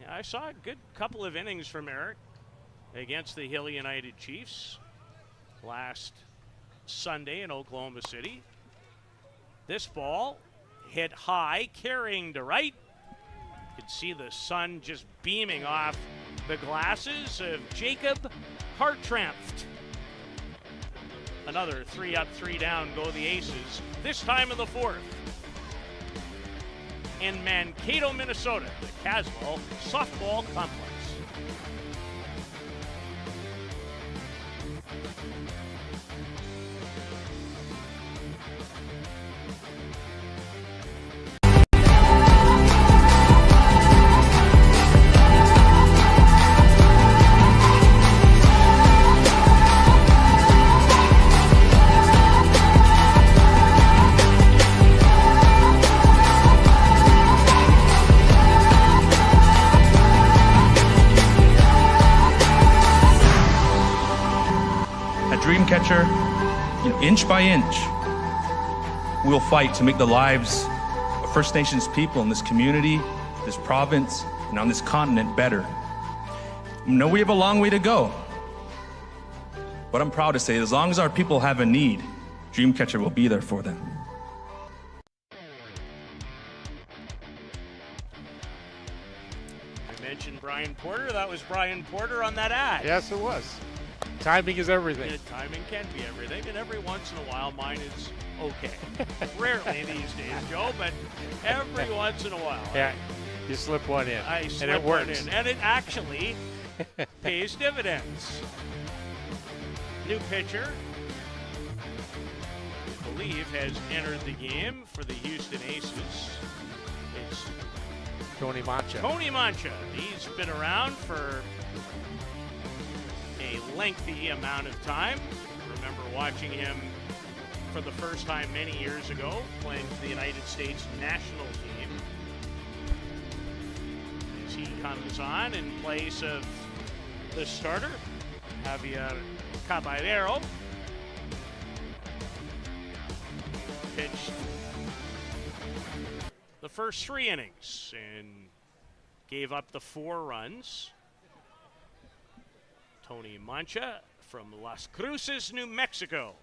A: I saw a good couple of innings from Eric against the Hill United Chiefs last Sunday in Oklahoma City. This ball hit high, carrying to right. You can see the sun just beaming off the glasses of Jacob Hartranft. Another 3 up, 3 down go the Aces, this time in the 4th. In Mankato, Minnesota, the Caswell Softball Complex.
G: Dreamcatcher inch by inch, we'll fight to make the lives of First Nations people in this community, this province, and on this continent better. I know we have a long way to go, but I'm proud to say as long as our people have a need, Dreamcatcher will be there for them.
A: I mentioned Brian Porter. That was Brian Porter on that ad.
B: Yes, it was. Timing is everything.
A: Yeah, timing can be everything, and every once in a while mine is okay. Rarely these days, Joe, but every once in a while.
B: Yeah, you slip one in,
A: I slip
B: and it
A: one
B: works.
A: in, and it actually pays dividends. New pitcher, I believe, has entered the game for the Houston Aces. It's
B: Tony Mancha.
A: Tony Mancha. He's been around for a lengthy amount of time. Remember watching him for the first time many years ago, playing for the United States national team. As he comes on in place of the starter, Javier Caballero. Pitched the first 3 innings and gave up the 4 runs. Tony Mancha from Las Cruces, New Mexico.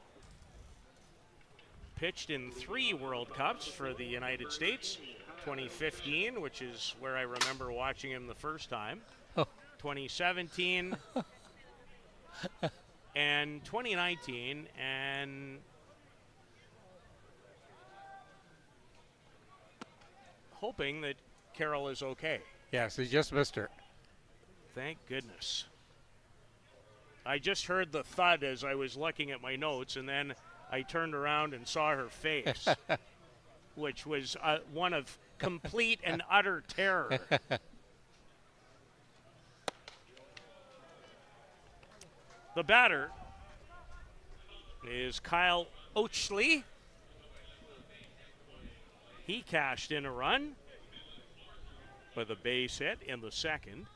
A: Pitched in 3 World Cups for the United States. 2015, which is where I remember watching him the first time. 2017 and 2019, and hoping that Carol is okay.
B: Yes, he just missed her.
A: Thank goodness. I just heard the thud as I was looking at my notes, and then I turned around and saw her face, which was one of complete and utter terror. The batter is Kyle Ochley. He cashed in a run with a base hit in the second.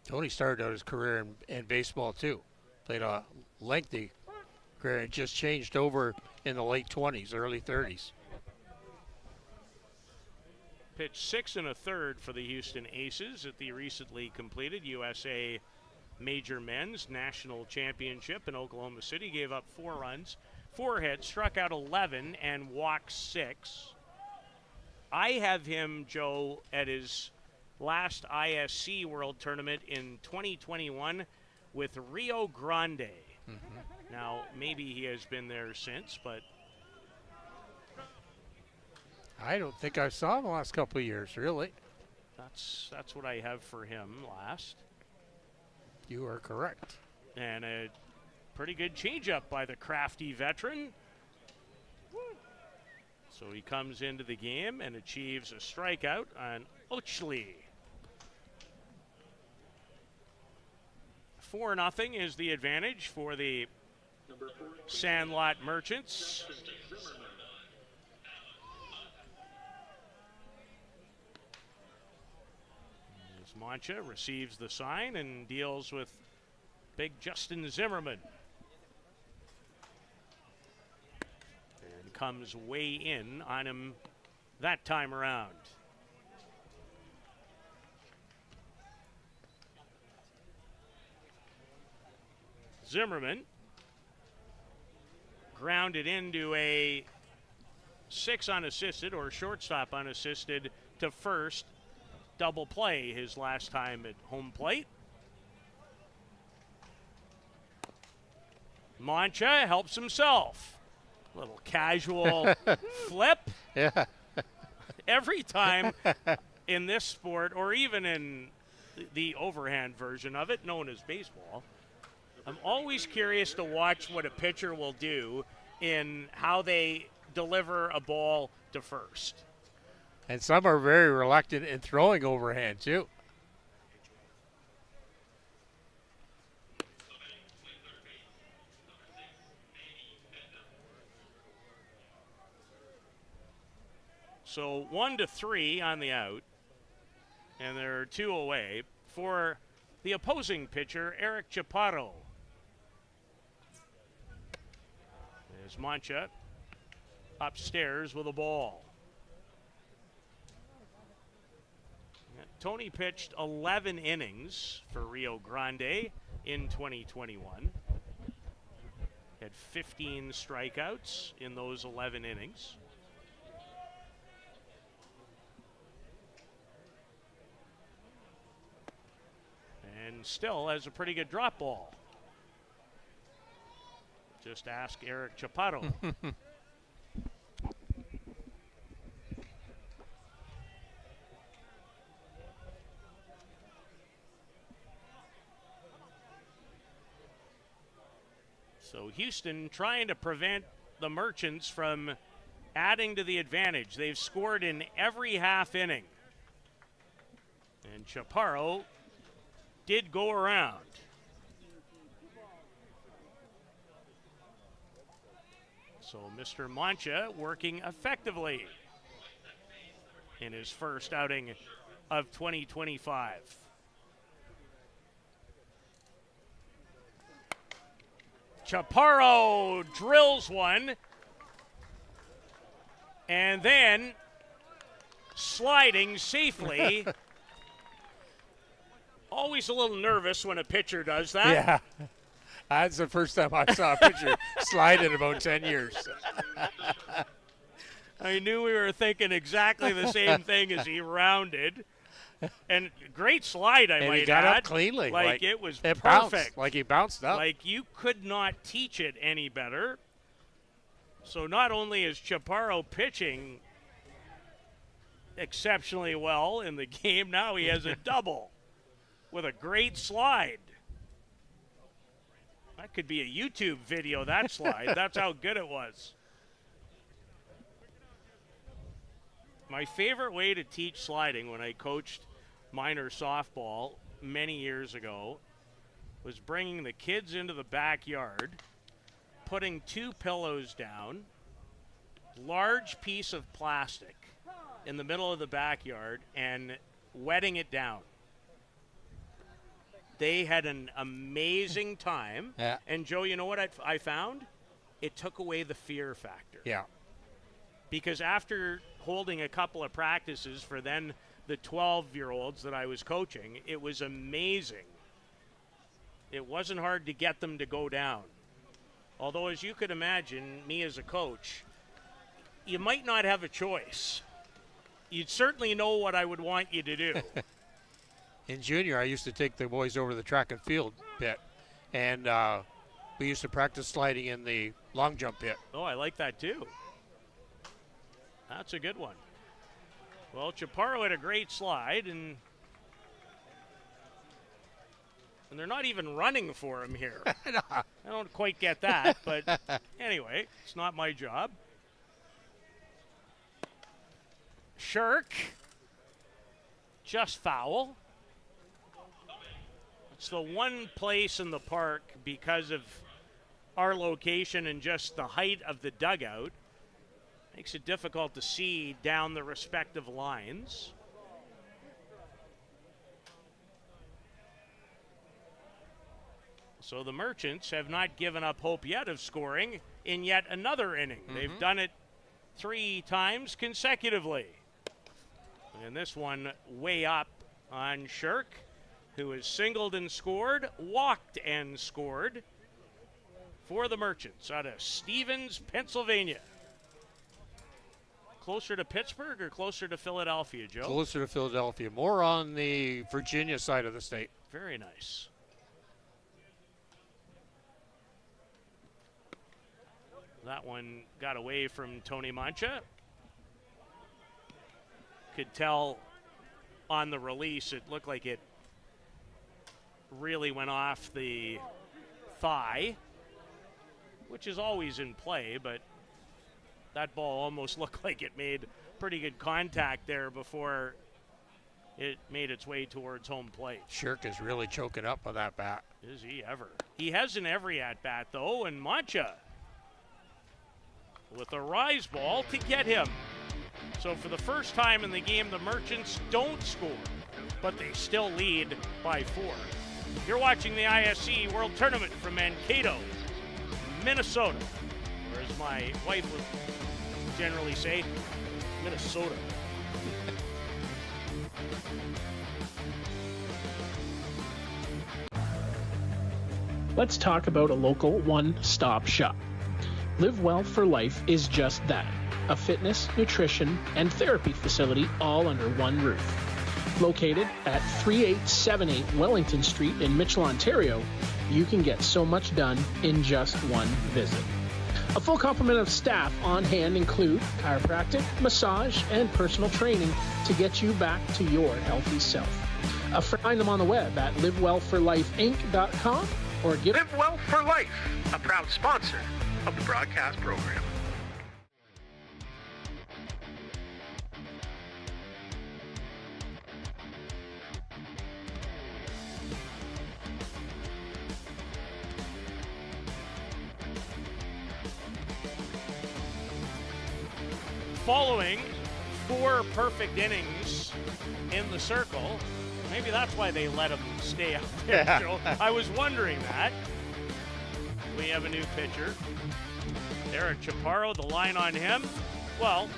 B: Tony started out his career in baseball too. Played a lengthy career and just changed over in the late 20s, early 30s.
A: Pitched 6 1/3 for the Houston Aces at the recently completed USA Major Men's National Championship in Oklahoma City. Gave up 4 runs, 4 hits, struck out 11, and walked 6. I have him, Joe, at his last ISC World Tournament in 2021 with Rio Grande. Mm-hmm. Now, maybe he has been there since, but
B: I don't think I saw him the last couple of years, really.
A: that's what I have for him last.
B: You are correct.
A: And a pretty good changeup by the crafty veteran. So he comes into the game and achieves a strikeout on Ochley. 4-0 is the advantage for the Sandlot Merchants. As Mancha receives the sign and deals with big Justin Zimmerman. And comes way in on him that time around. Zimmerman grounded into a 6 unassisted or shortstop unassisted to first. Double play his last time at home plate. Mancha helps himself. Little casual flip.
B: Yeah.
A: Every time in this sport, or even in the overhand version of it, known as baseball, I'm always curious to watch what a pitcher will do in how they deliver a ball to first.
B: And some are very reluctant in throwing overhand, too.
A: So 1-3 on the out, and there are 2 away for the opposing pitcher, Eric Chaparro. As Mancha upstairs with a ball. Tony pitched 11 innings for Rio Grande in 2021. Had 15 strikeouts in those 11 innings. And still has a pretty good drop ball. Just ask Eric Chaparro. So Houston trying to prevent the Merchants from adding to the advantage. They've scored in every half inning. And Chaparro did go around. So Mr. Mancha working effectively in his first outing of 2025. Chaparro drills one and then sliding safely. Always a little nervous when a pitcher does that.
B: Yeah. That's the first time I saw a pitcher slide in about 10 years.
A: I knew we were thinking exactly the same thing as he rounded. And great slide, I
B: And
A: might
B: he got
A: add.
B: up cleanly.
A: Like it was
B: it
A: perfect.
B: Bounced, like he bounced up.
A: Like you could not teach it any better. So not only is Chaparro pitching exceptionally well in the game, now he has a double with a great slide. That could be a YouTube video, that slide. That's how good it was. My favorite way to teach sliding when I coached minor softball many years ago was bringing the kids into the backyard, putting 2 pillows down, large piece of plastic in the middle of the backyard, and wetting it down. They had an amazing time.
B: Yeah.
A: And, Joe, you know what I found? It took away the fear factor.
B: Yeah.
A: Because after holding a couple of practices for then the 12-year-olds that I was coaching, it was amazing. It wasn't hard to get them to go down. Although, as you could imagine, me as a coach, you might not have a choice. You'd certainly know what I would want you to do.
B: In junior, I used to take the boys over to the track and field pit, and we used to practice sliding in the long jump pit.
A: Oh, I like that too. That's a good one. Well, Chaparro had a great slide, and they're not even running for him here. I don't quite get that, but anyway, it's not my job. Shirk, just foul. It's the one place in the park, because of our location and just the height of the dugout, makes it difficult to see down the respective lines. So the Merchants have not given up hope yet of scoring in yet another inning. They've done it 3 times consecutively. And this one way up on Shirk, who has singled and scored, walked and scored for the Merchants out of Stevens, Pennsylvania. Closer to Pittsburgh or closer to Philadelphia, Joe?
B: Closer to Philadelphia. More on the Virginia side of the state.
A: Very nice. That one got away from Tony Mancha. Could tell on the release it looked like it really went off the thigh, which is always in play, but that ball almost looked like it made pretty good contact there before it made its way towards home plate.
B: Shirk is really choking up with that bat.
A: Is he ever? He has in every at-bat, though, and Mancha with a rise ball to get him. So for the first time in the game, the Merchants don't score, but they still lead by 4. You're watching the ISC World Tournament from Mankato, Minnesota. or as my wife would generally say, Minnesota.
H: Let's talk about a local one-stop shop. Live Well for Life is just that, a fitness, nutrition, and therapy facility all under one roof. Located at 3878 Wellington Street in Mitchell, Ontario, you can get so much done in just one visit. A full complement of staff on hand include chiropractic, massage, and personal training to get you back to your healthy self. Find them on the web at livewellforlifeinc.com or give
I: Live Well for Life, a proud sponsor of the broadcast program.
A: Following 4 perfect innings in the circle, maybe that's why they let him stay out there, Joe. I was wondering that. We have a new pitcher. Eric Chaparro, the line on him. Well,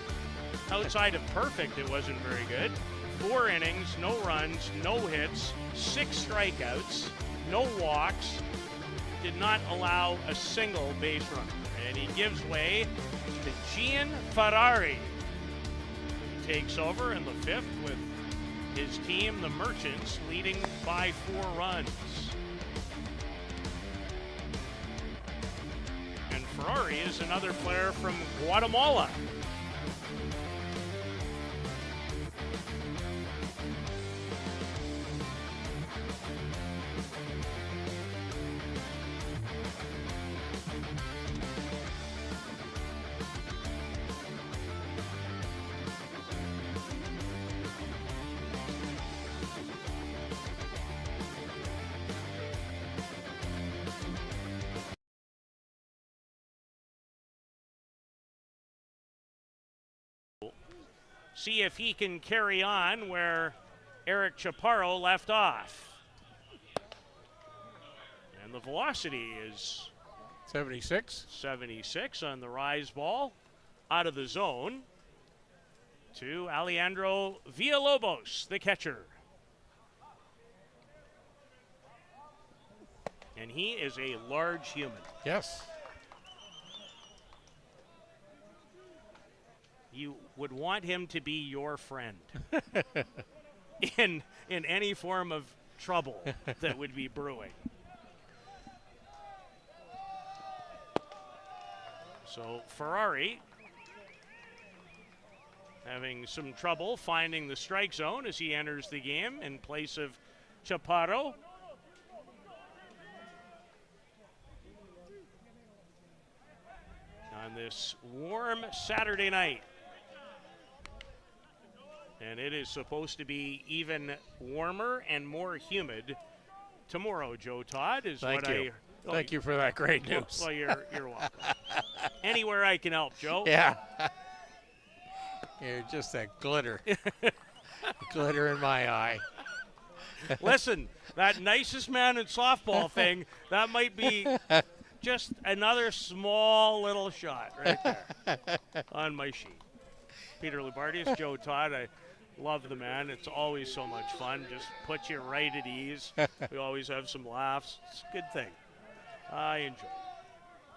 A: outside of perfect, it wasn't very good. 4 innings, no runs, no hits, 6 strikeouts, no walks, did not allow a single base runner. And he gives way to Gian Ferrari. He takes over in the 5th with his team, the Mechants, leading by 4 runs. And Ferrari is another player from Guatemala. See if he can carry on where Eric Chaparro left off. And the velocity is 76 on the rise ball, out of the zone to Alejandro Villalobos, the catcher. And he is a large human.
B: Yes.
A: You would want him to be your friend in any form of trouble that would be brewing. So Ferrari having some trouble finding the strike zone as he enters the game in place of Chaparro. On this warm Saturday night. And it is supposed to be even warmer and more humid tomorrow, Joe Todd.
B: Thank you for that great news.
A: Well, you're welcome. Anywhere I can help, Joe.
B: Yeah. You're just a glitter. Glitter in my eye.
A: Listen, that nicest man in softball thing, that might be just another small little shot right there on my sheet. Peter Lubardius, Joe Todd, I love the man. It's always so much fun. Just puts you right at ease. We always have some laughs. It's a good thing. I enjoy it.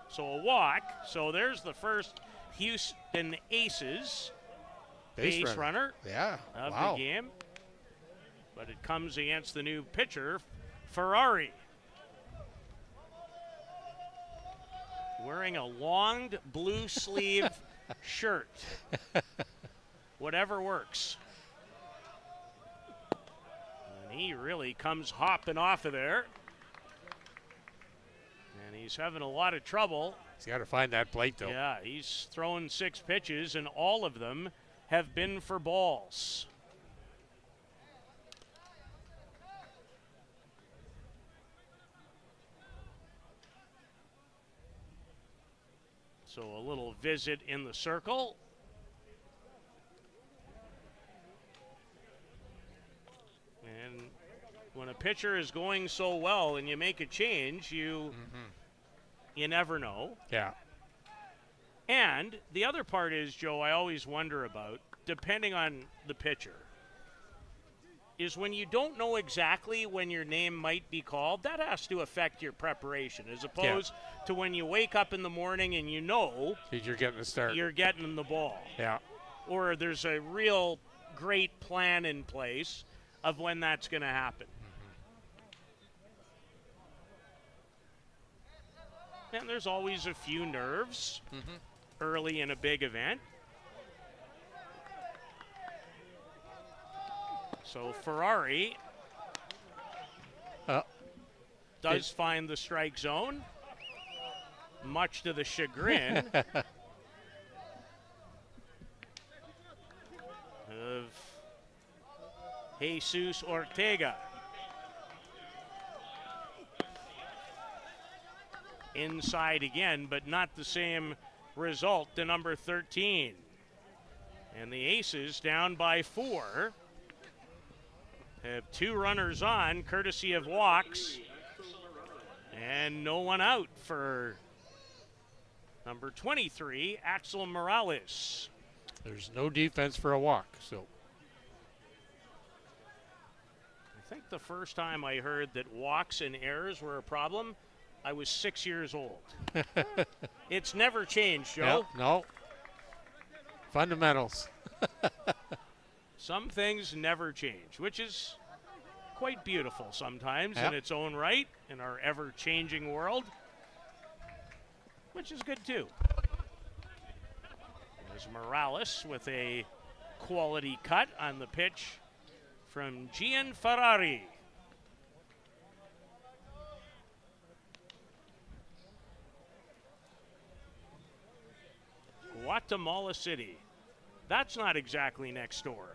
A: So a walk. So there's the first Houston Aces base runner of the game. But it comes against the new pitcher, Ferrari. Wearing a long blue sleeve shirt. Whatever works. And he really comes hopping off of there. And he's having a lot of trouble.
B: He's got to find that plate, though.
A: Yeah, he's thrown 6 pitches, and all of them have been for balls. So a little visit in the circle. And when a pitcher is going so well and you make a change, you never know.
B: Yeah.
A: And the other part is, Joe, I always wonder about, depending on the pitcher, is when you don't know exactly when your name might be called, that has to affect your preparation, as opposed to when you wake up in the morning and you know
B: you're getting the start.
A: You're getting the ball.
B: Yeah.
A: Or there's a real great plan in place of when that's going to happen. And there's always a few nerves early in a big event. So Ferrari does find the strike zone, much to the chagrin of Jesus Ortega. Inside again, but not the same result to number 13. And the Aces down by 4. Have 2 runners on, courtesy of walks. And no one out for number 23, Axel Morales.
B: There's no defense for a walk, so.
A: I think the first time I heard that walks and errors were a problem, I was 6 years old. It's never changed, Joe.
B: Yep, no. Fundamentals.
A: Some things never change, which is quite beautiful sometimes in its own right in our ever-changing world, which is good too. There's Morales with a quality cut on the pitch from Gian Ferrari. Guatemala City. That's not exactly next door.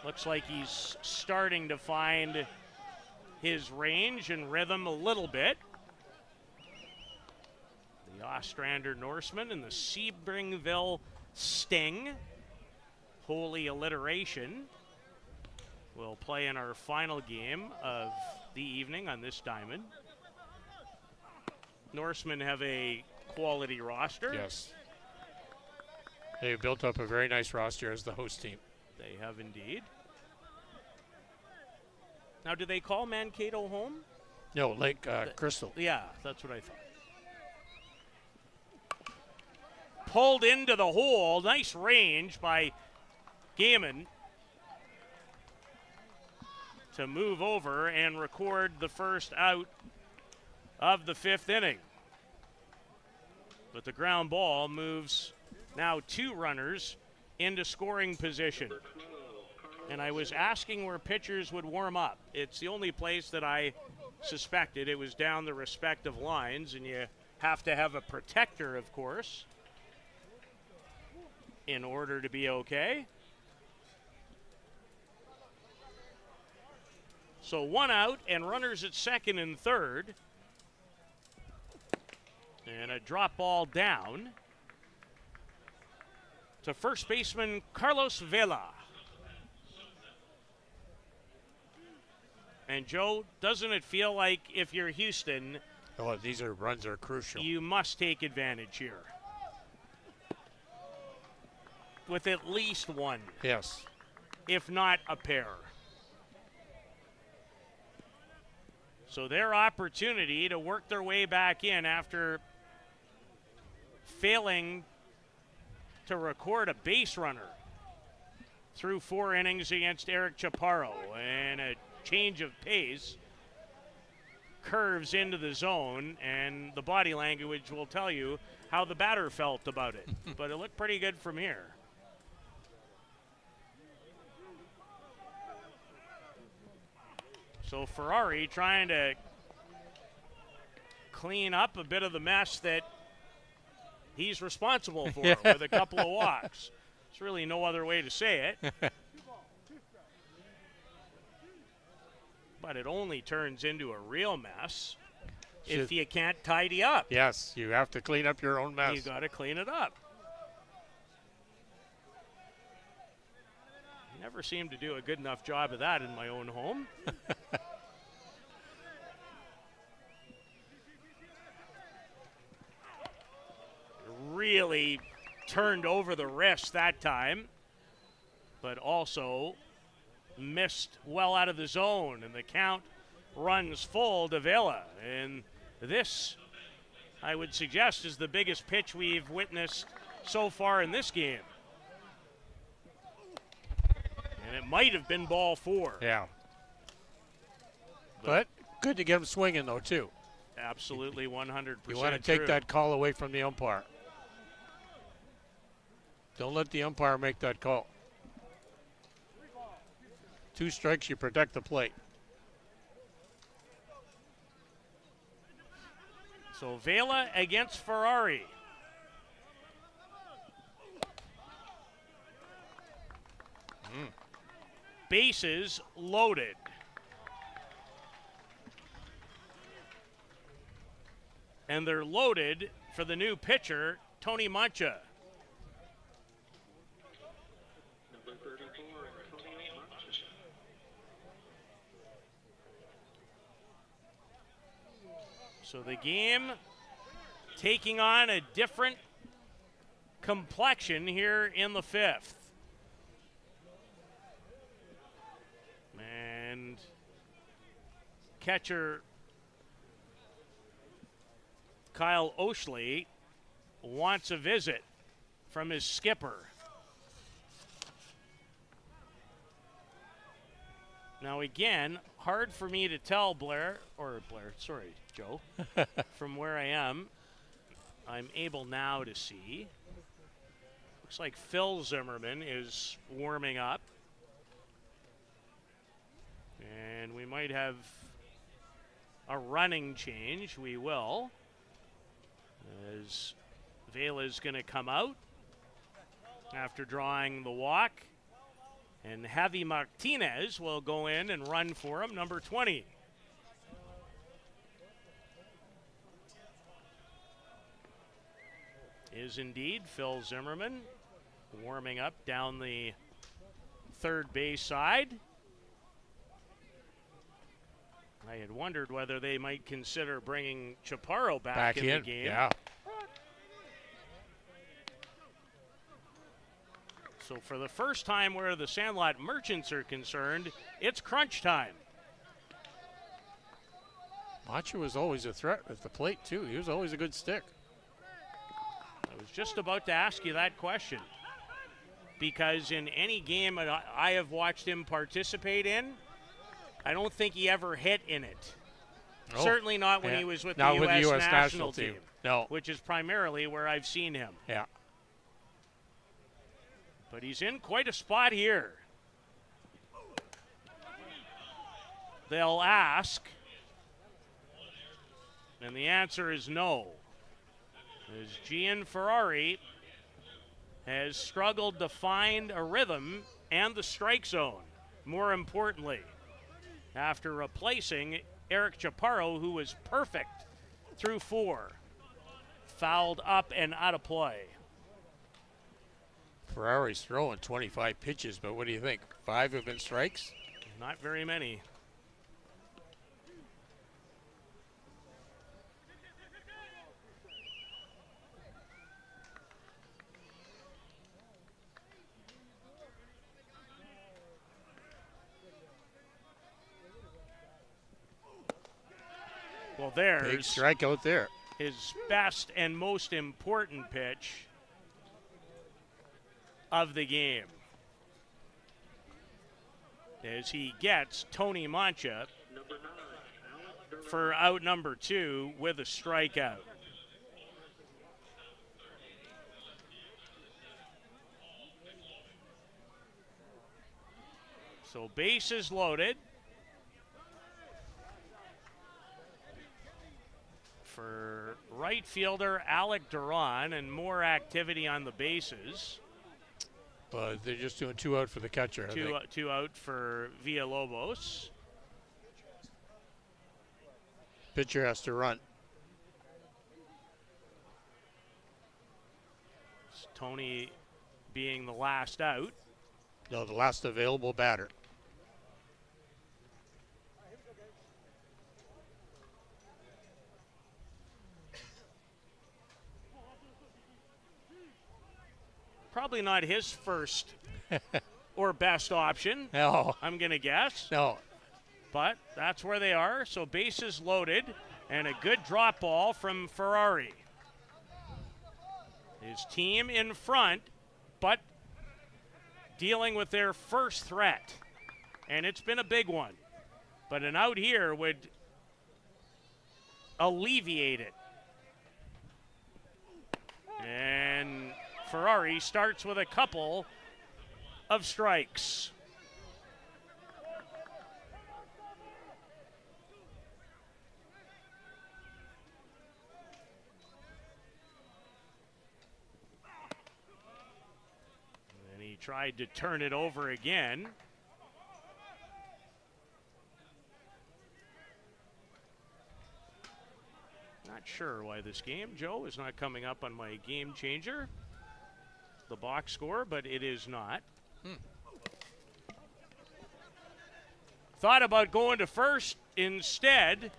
A: Looks like he's starting to find his range and rhythm a little bit. The Ostrander Norseman and the Sebringville Sting. Holy Alliteration will play in our final game of the evening on this diamond. Norsemen have a quality roster.
B: Yes. They built up a very nice roster as the host team.
A: They have indeed. Now, do they call Mankato home?
B: No, Lake Crystal.
A: Yeah, that's what I thought. Pulled into the hole. Nice range by Gaiman to move over and record the first out of the 5th inning. But the ground ball moves now 2 runners into scoring position. And I was asking where pitchers would warm up. It's the only place that I suspected. It was down the respective lines, and you have to have a protector, of course, in order to be okay. So 1 out and runners at second and third. And a drop ball down to first baseman Carlos Vela. And Joe, doesn't it feel like if you're Houston,
B: these runs are crucial.
A: You must take advantage here with at least one.
B: Yes.
A: If not a pair. So their opportunity to work their way back in after failing to record a base runner through 4 innings against Eric Chaparro, and a change of pace, curves into the zone, and the body language will tell you how the batter felt about it. But it looked pretty good from here. So Ferrari trying to clean up a bit of the mess that he's responsible for with a couple of walks. There's really no other way to say it. But it only turns into a real mess if you can't tidy up.
B: Yes, you have to clean up your own mess.
A: You got to clean it up. Never seem to do a good enough job of that in my own home. really turned over the wrist that time, but also missed well out of the zone, and the count runs full to Vela. And this, I would suggest, is the biggest pitch we've witnessed so far in this game. And it might have been ball 4.
B: Yeah. But good to get him swinging, though, too.
A: Absolutely 100%
B: You want to take that call away from the umpire. Don't let the umpire make that call. 2 strikes, you protect the plate.
A: So Vela against Ferrari. Bases loaded. And they're loaded for the new pitcher, Tony Mancha. So the game taking on a different complexion here in the 5th. And catcher Kyle Oshley wants a visit from his skipper. Now again, hard for me to tell Joe, from where I am. I'm able now to see. Looks like Phil Zimmerman is warming up. And we might have a running change. We will. As Vela's going to come out after drawing the walk. And Javi Martinez will go in and run for him, number 20. Is indeed Phil Zimmerman warming up down the third base side. I had wondered whether they might consider bringing Chaparro back in the game.
B: Yeah.
A: So for the first time where the Sandlot Merchants are concerned, it's crunch time.
B: Macho was always a threat at the plate, too. He was always a good stick.
A: I was just about to ask you that question. Because in any game I have watched him participate in, I don't think he ever hit in it.
B: Oh,
A: Certainly not when he was with the U.S. national team.
B: No.
A: Which is primarily where I've seen him.
B: Yeah.
A: But he's in quite a spot here. They'll ask, and the answer is no. As Gian Ferrari has struggled to find a rhythm and the strike zone, more importantly, after replacing Eric Chaparro, who was perfect through 4. Fouled up and out of play.
B: Ferrari's throwing 25 pitches, but what do you think? 5 have been strikes?
A: Not very many. Well, there's
B: big strikeout there.
A: His best and most important pitch of the game, as he gets Tony Mancha for out number 2 with a strikeout. So bases loaded for right fielder Alec Duran, and more activity on the bases.
B: But they're just doing 2 out for the catcher.
A: Two out for Villalobos.
B: Pitcher has to run.
A: Tony being the last out.
B: No, the last available batter.
A: Probably not his first or best option.
B: No.
A: I'm going to guess.
B: No.
A: But that's where they are. So bases loaded and a good drop ball from Ferrari. His team in front, but dealing with their first threat. And it's been a big one. But an out here would alleviate it. And Ferrari starts with a couple of strikes. And he tried to turn it over again. Not sure why this game, Joe, is not coming up on my game changer, the box score, but it is not. Thought about going to first. Instead,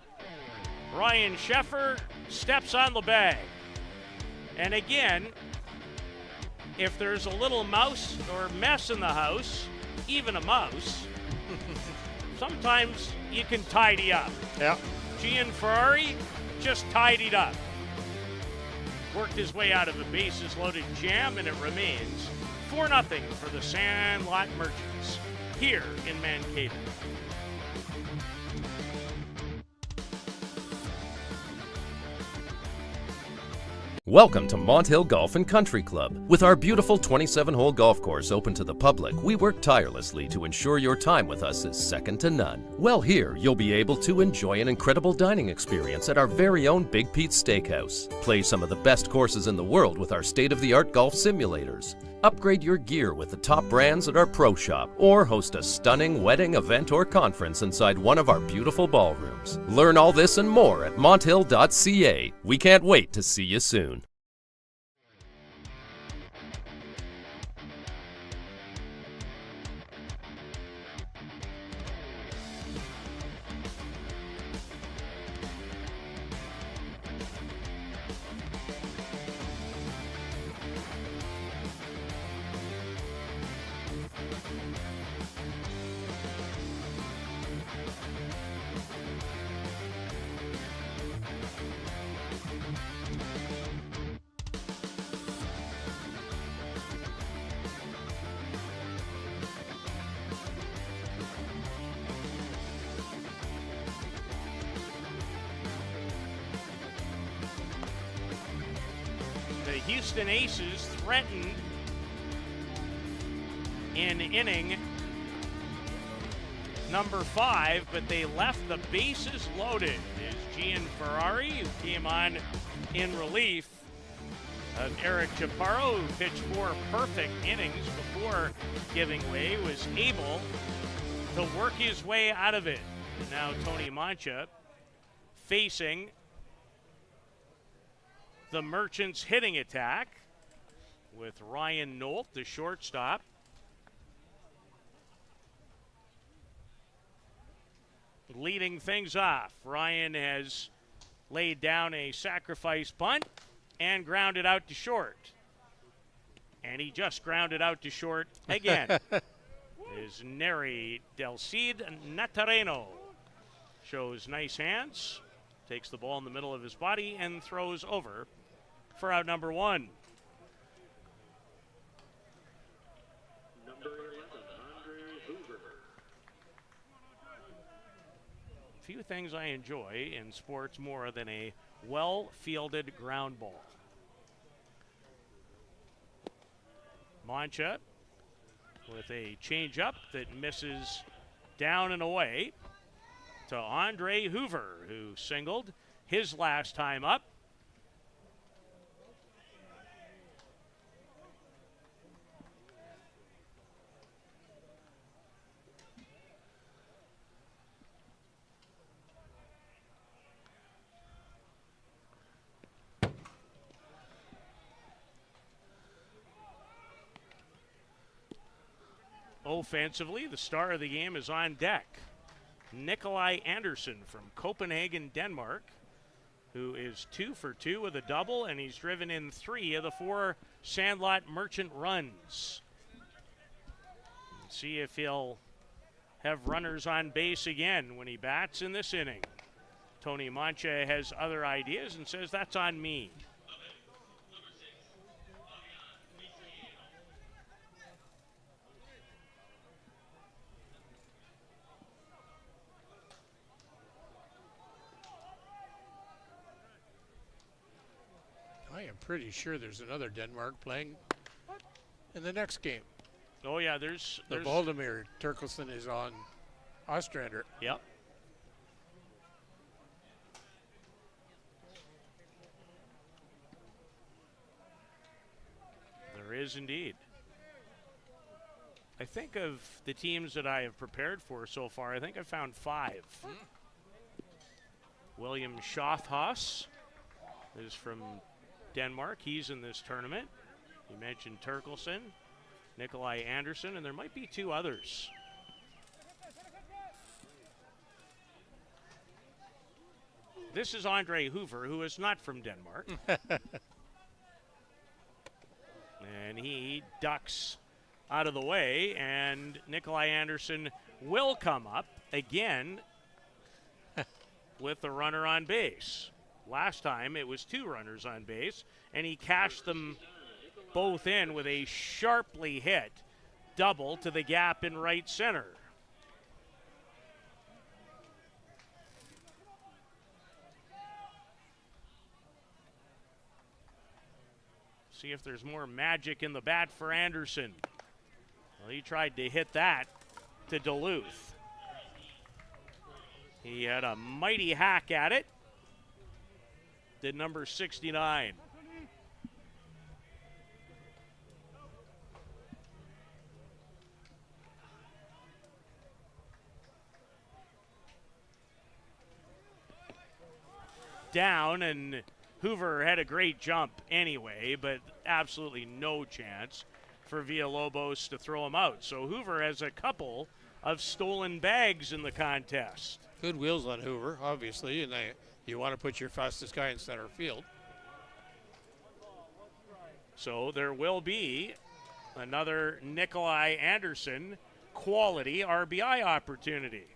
A: Ryan Sheffer steps on the bag. And again, if there's a little mouse or mess in the house, even a mouse, sometimes you can tidy up.
B: Yeah.
A: Gian Ferrari just tidied up. Worked his way out of a bases loaded jam, and it remains 4-0 for the Sandlot Merchants here in Mankato.
D: Welcome to Mont Hill Golf and Country Club. With our beautiful 27-hole golf course open to the public, we work tirelessly to ensure your time with us is second to none. Well, here you'll be able to enjoy an incredible dining experience at our very own Big Pete's Steakhouse. Play some of the best courses in the world with our state-of-the-art golf simulators. Upgrade your gear with the top brands at our pro shop, or host a stunning wedding, event, or conference inside one of our beautiful ballrooms. Learn all this and more at monthill.ca. We can't wait to see you soon.
A: The Houston Aces threatened in inning number 5, but they left the bases loaded. Is Gian Ferrari, who came on in relief of Eric Chaparro, who pitched 4 perfect innings before giving way, was able to work his way out of it. And now Tony Mancha facing the Merchants hitting attack with Ryan Nolt, the shortstop. Leading things off. Ryan has laid down a sacrifice bunt and grounded out to short. And he just grounded out to short again. Is Neri Del Cid Natareno. Shows nice hands, takes the ball in the middle of his body and throws over for out number 1.
I: Number 11, Andre Hoover.
A: Few things I enjoy in sports more than a well-fielded ground ball. Mancha with a changeup that misses down and away to Andre Hoover, who singled his last time up. Offensively, the star of the game is on deck. Nikolai Anderson from Copenhagen, Denmark, who is 2 for 2 with a double, and he's driven in 3 of the 4 Sandlot Merchant runs. See if he'll have runners on base again when he bats in this inning. Tony Mancha has other ideas and says that's on me.
B: I am pretty sure there's another Denmark playing in the next game.
A: Oh yeah, there's
B: Valdemir Terkelson is on Ostrander.
A: Yep. There is indeed. I think of the teams that I have prepared for so far, I think I found 5. William Schaafhaus is from Denmark. He's in this tournament. You mentioned Terkelson, Nikolai Anderson, and there might be 2 others. This is Andre Hoover, who is not from Denmark. And he ducks out of the way, and Nikolai Anderson will come up again with the runner on base. Last time it was 2 runners on base, and he cashed them both in with a sharply hit double to the gap in right center. See if there's more magic in the bat for Anderson. Well, he tried to hit that to Duluth. He had a mighty hack at it. Did number 69. Down, and Hoover had a great jump anyway, but absolutely no chance for Villalobos to throw him out. So Hoover has a couple of stolen bags in the contest.
B: Good wheels on Hoover, obviously, and you want to put your fastest guy in center field.
A: So there will be another Nikolai Anderson quality RBI opportunity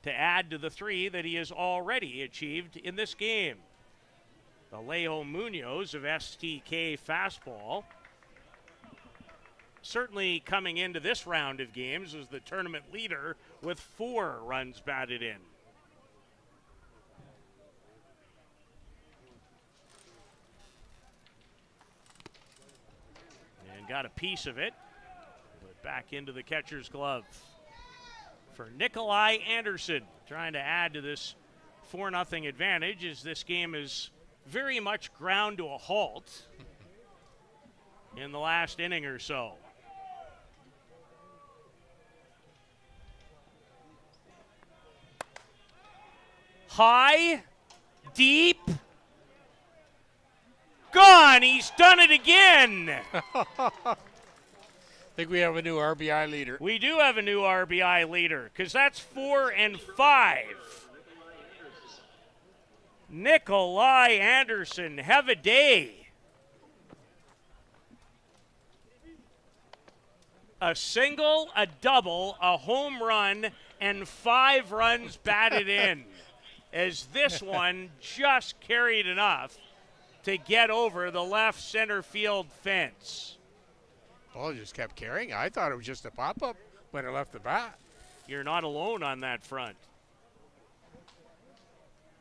A: to add to the 3 that he has already achieved in this game. Alejo Munoz of STK Fastball certainly coming into this round of games as the tournament leader with 4 runs batted in. And got a piece of it, but back into the catcher's glove for Nikolai Anderson, trying to add to this 4-0 advantage as this game is very much ground to a halt in the last inning or so. High, deep, gone. He's done it again.
B: I think we have a new RBI leader.
A: We do have a new RBI leader because that's 4 and 5. Nikolai Anderson, have a day. A single, a double, a home run, and 5 runs batted in. As this one just carried enough to get over the left center field fence.
B: Ball just kept carrying. I thought it was just a pop-up when it left the bat.
A: You're not alone on that front.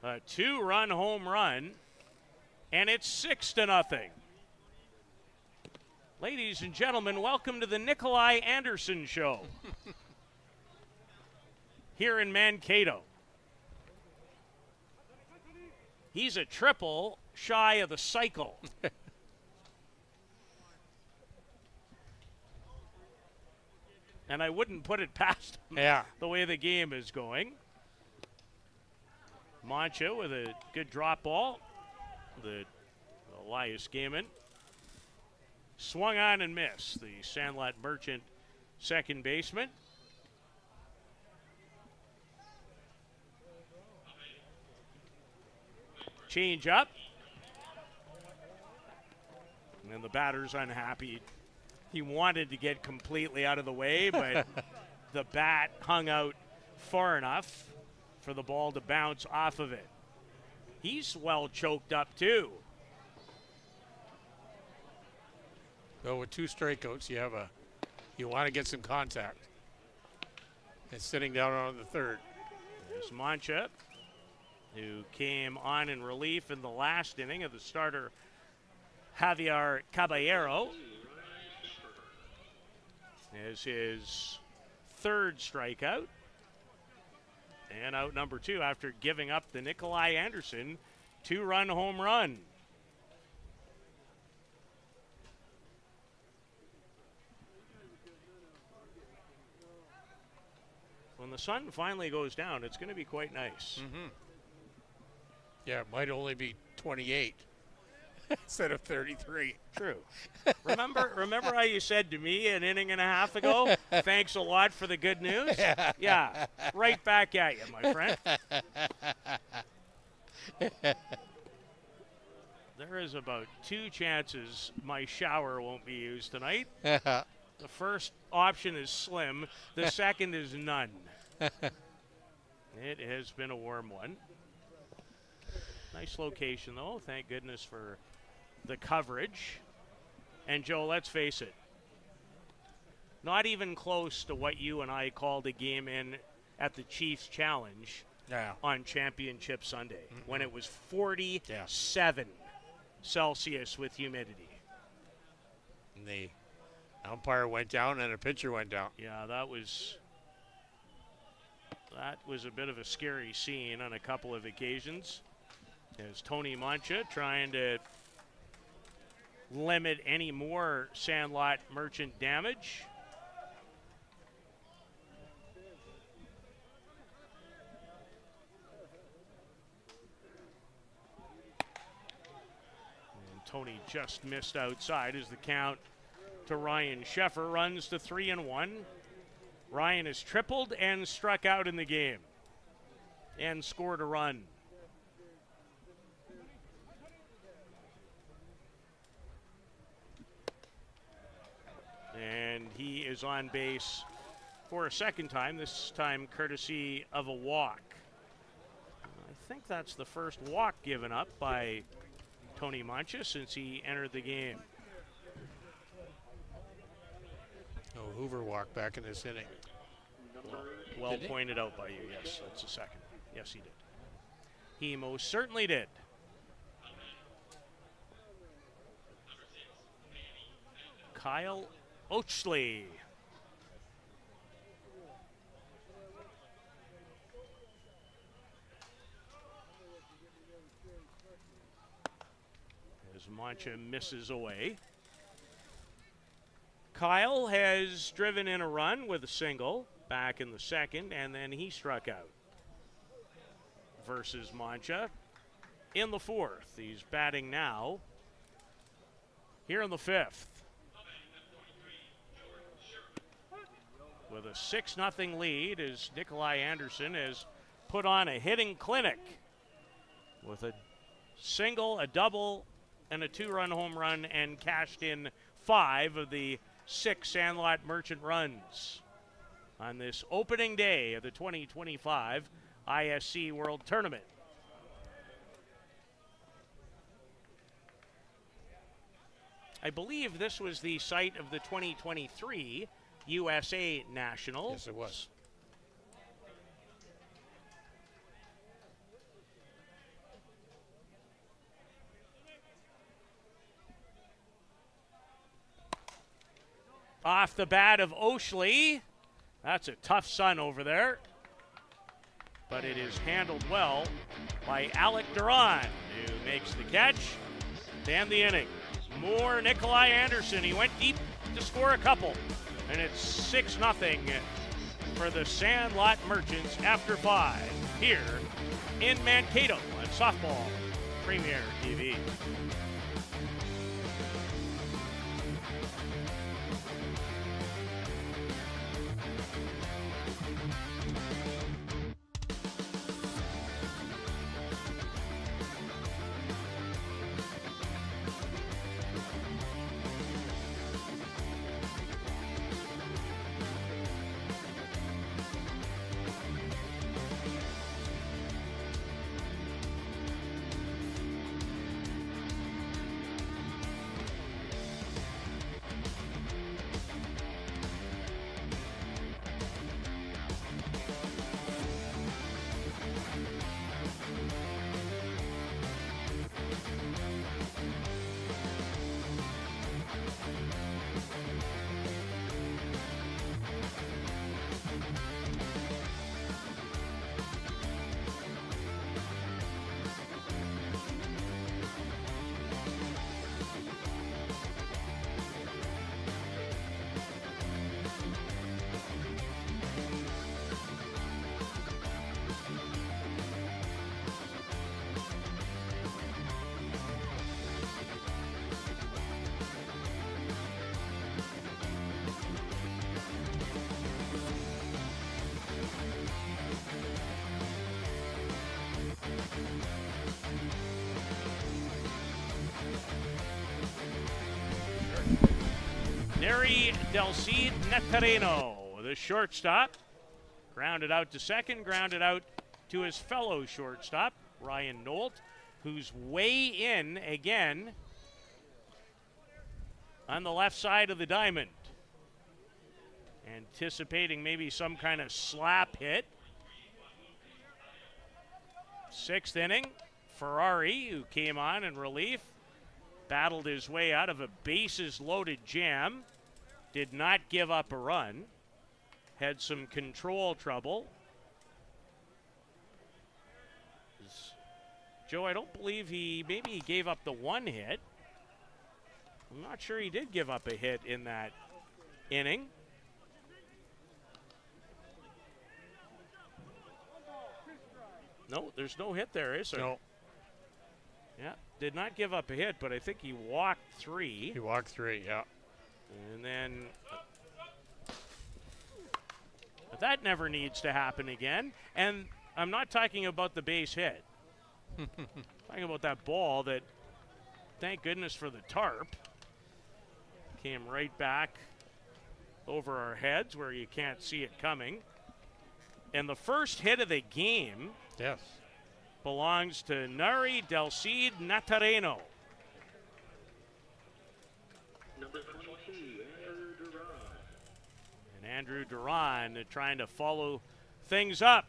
A: A 2-run home run, and it's 6-0. Ladies and gentlemen, welcome to the Nikolai Anderson Show here in Mankato. He's a triple shy of the cycle. And I wouldn't put it past him the way the game is going. Mancha with a good drop ball. The Elias Gaiman swung on and missed. The Sandlot Merchant second baseman. Change up. And the batter's unhappy. He wanted to get completely out of the way, but the bat hung out far enough for the ball to bounce off of it. He's well choked up too.
B: So with 2 strikeouts, you want to get some contact. And sitting down on the third.
A: There's Mancha, who came on in relief in the last inning of the starter Javier Caballero. As his 3rd strikeout. And out number 2 after giving up the Nikolai Anderson 2-run home run. When the sun finally goes down, it's going to be quite nice.
B: Mm-hmm. Yeah, it might only be 28 instead of 33.
A: True. Remember how you said to me an inning and a half ago, thanks a lot for the good news? Yeah, right back at you, my friend. There is about 2 chances my shower won't be used tonight. The first option is slim. The second is none. It has been a warm one. Nice location, though. Thank goodness for the coverage. And, Joe, let's face it. Not even close to what you and I called a game in at the Chiefs Challenge on Championship Sunday, when it was 47 Celsius with humidity.
B: And the umpire went down and a pitcher went down.
A: Yeah, that was a bit of a scary scene on a couple of occasions. As Tony Mancha trying to limit any more Sandlot Merchant damage. And Tony just missed outside as the count to Ryan Sheffer runs to 3-1. Ryan has tripled and struck out in the game and scored a run. And he is on base for a second time, this time courtesy of a walk. I think that's the first walk given up by Tony Mancha since he entered the game.
B: Oh, Hoover walked back in this inning.
A: Well pointed out by you, yes, that's the second. Yes, he did. He most certainly did. Kyle Ochley. As Mancha misses away. Kyle has driven in a run with a single back in the second, and then he struck out versus Mancha in the 4th. He's batting now here in the 5th. With a 6-0 lead as Nikolai Anderson has put on a hitting clinic with a single, a double, and a 2-run home run and cashed in 5 of the 6 Sandlot Merchant runs on this opening day of the 2025 ISC World Tournament. I believe this was the site of the 2023 USA Nationals.
B: Yes, it was.
A: Off the bat of Ochley. That's a tough sun over there. But it is handled well by Alec Duran, who makes the catch to end the inning. More Nikolai Anderson. He went deep to score a couple. And it's 6-0 for the Sandlot Merchants after 5 here in Mankato on Softball Premier TV. Neri Del Cid Netareno, the shortstop. Grounded out to second, grounded out to his fellow shortstop, Ryan Nolt, who's way in again on the left side of the diamond. Anticipating maybe some kind of slap hit. Sixth inning, Ferrari, who came on in relief, battled his way out of a bases-loaded jam, did not give up a run, had some control trouble. Joe, I don't believe maybe he gave up the one hit. I'm not sure he did give up a hit in that inning. No, there's no hit there, is there?
B: No.
A: Yeah, did not give up a hit, but I think he walked 3.
B: He walked 3, yeah.
A: And then, but that never needs to happen again. And I'm not talking about the base hit. I'm talking about that ball that, thank goodness for the tarp, came right back over our heads where you can't see it coming. And the first hit of the game,
B: yes,
A: belongs to Neri Del Cid Netareno.
I: Number 22, Andrew Duran.
A: And Andrew Duran trying to follow things up.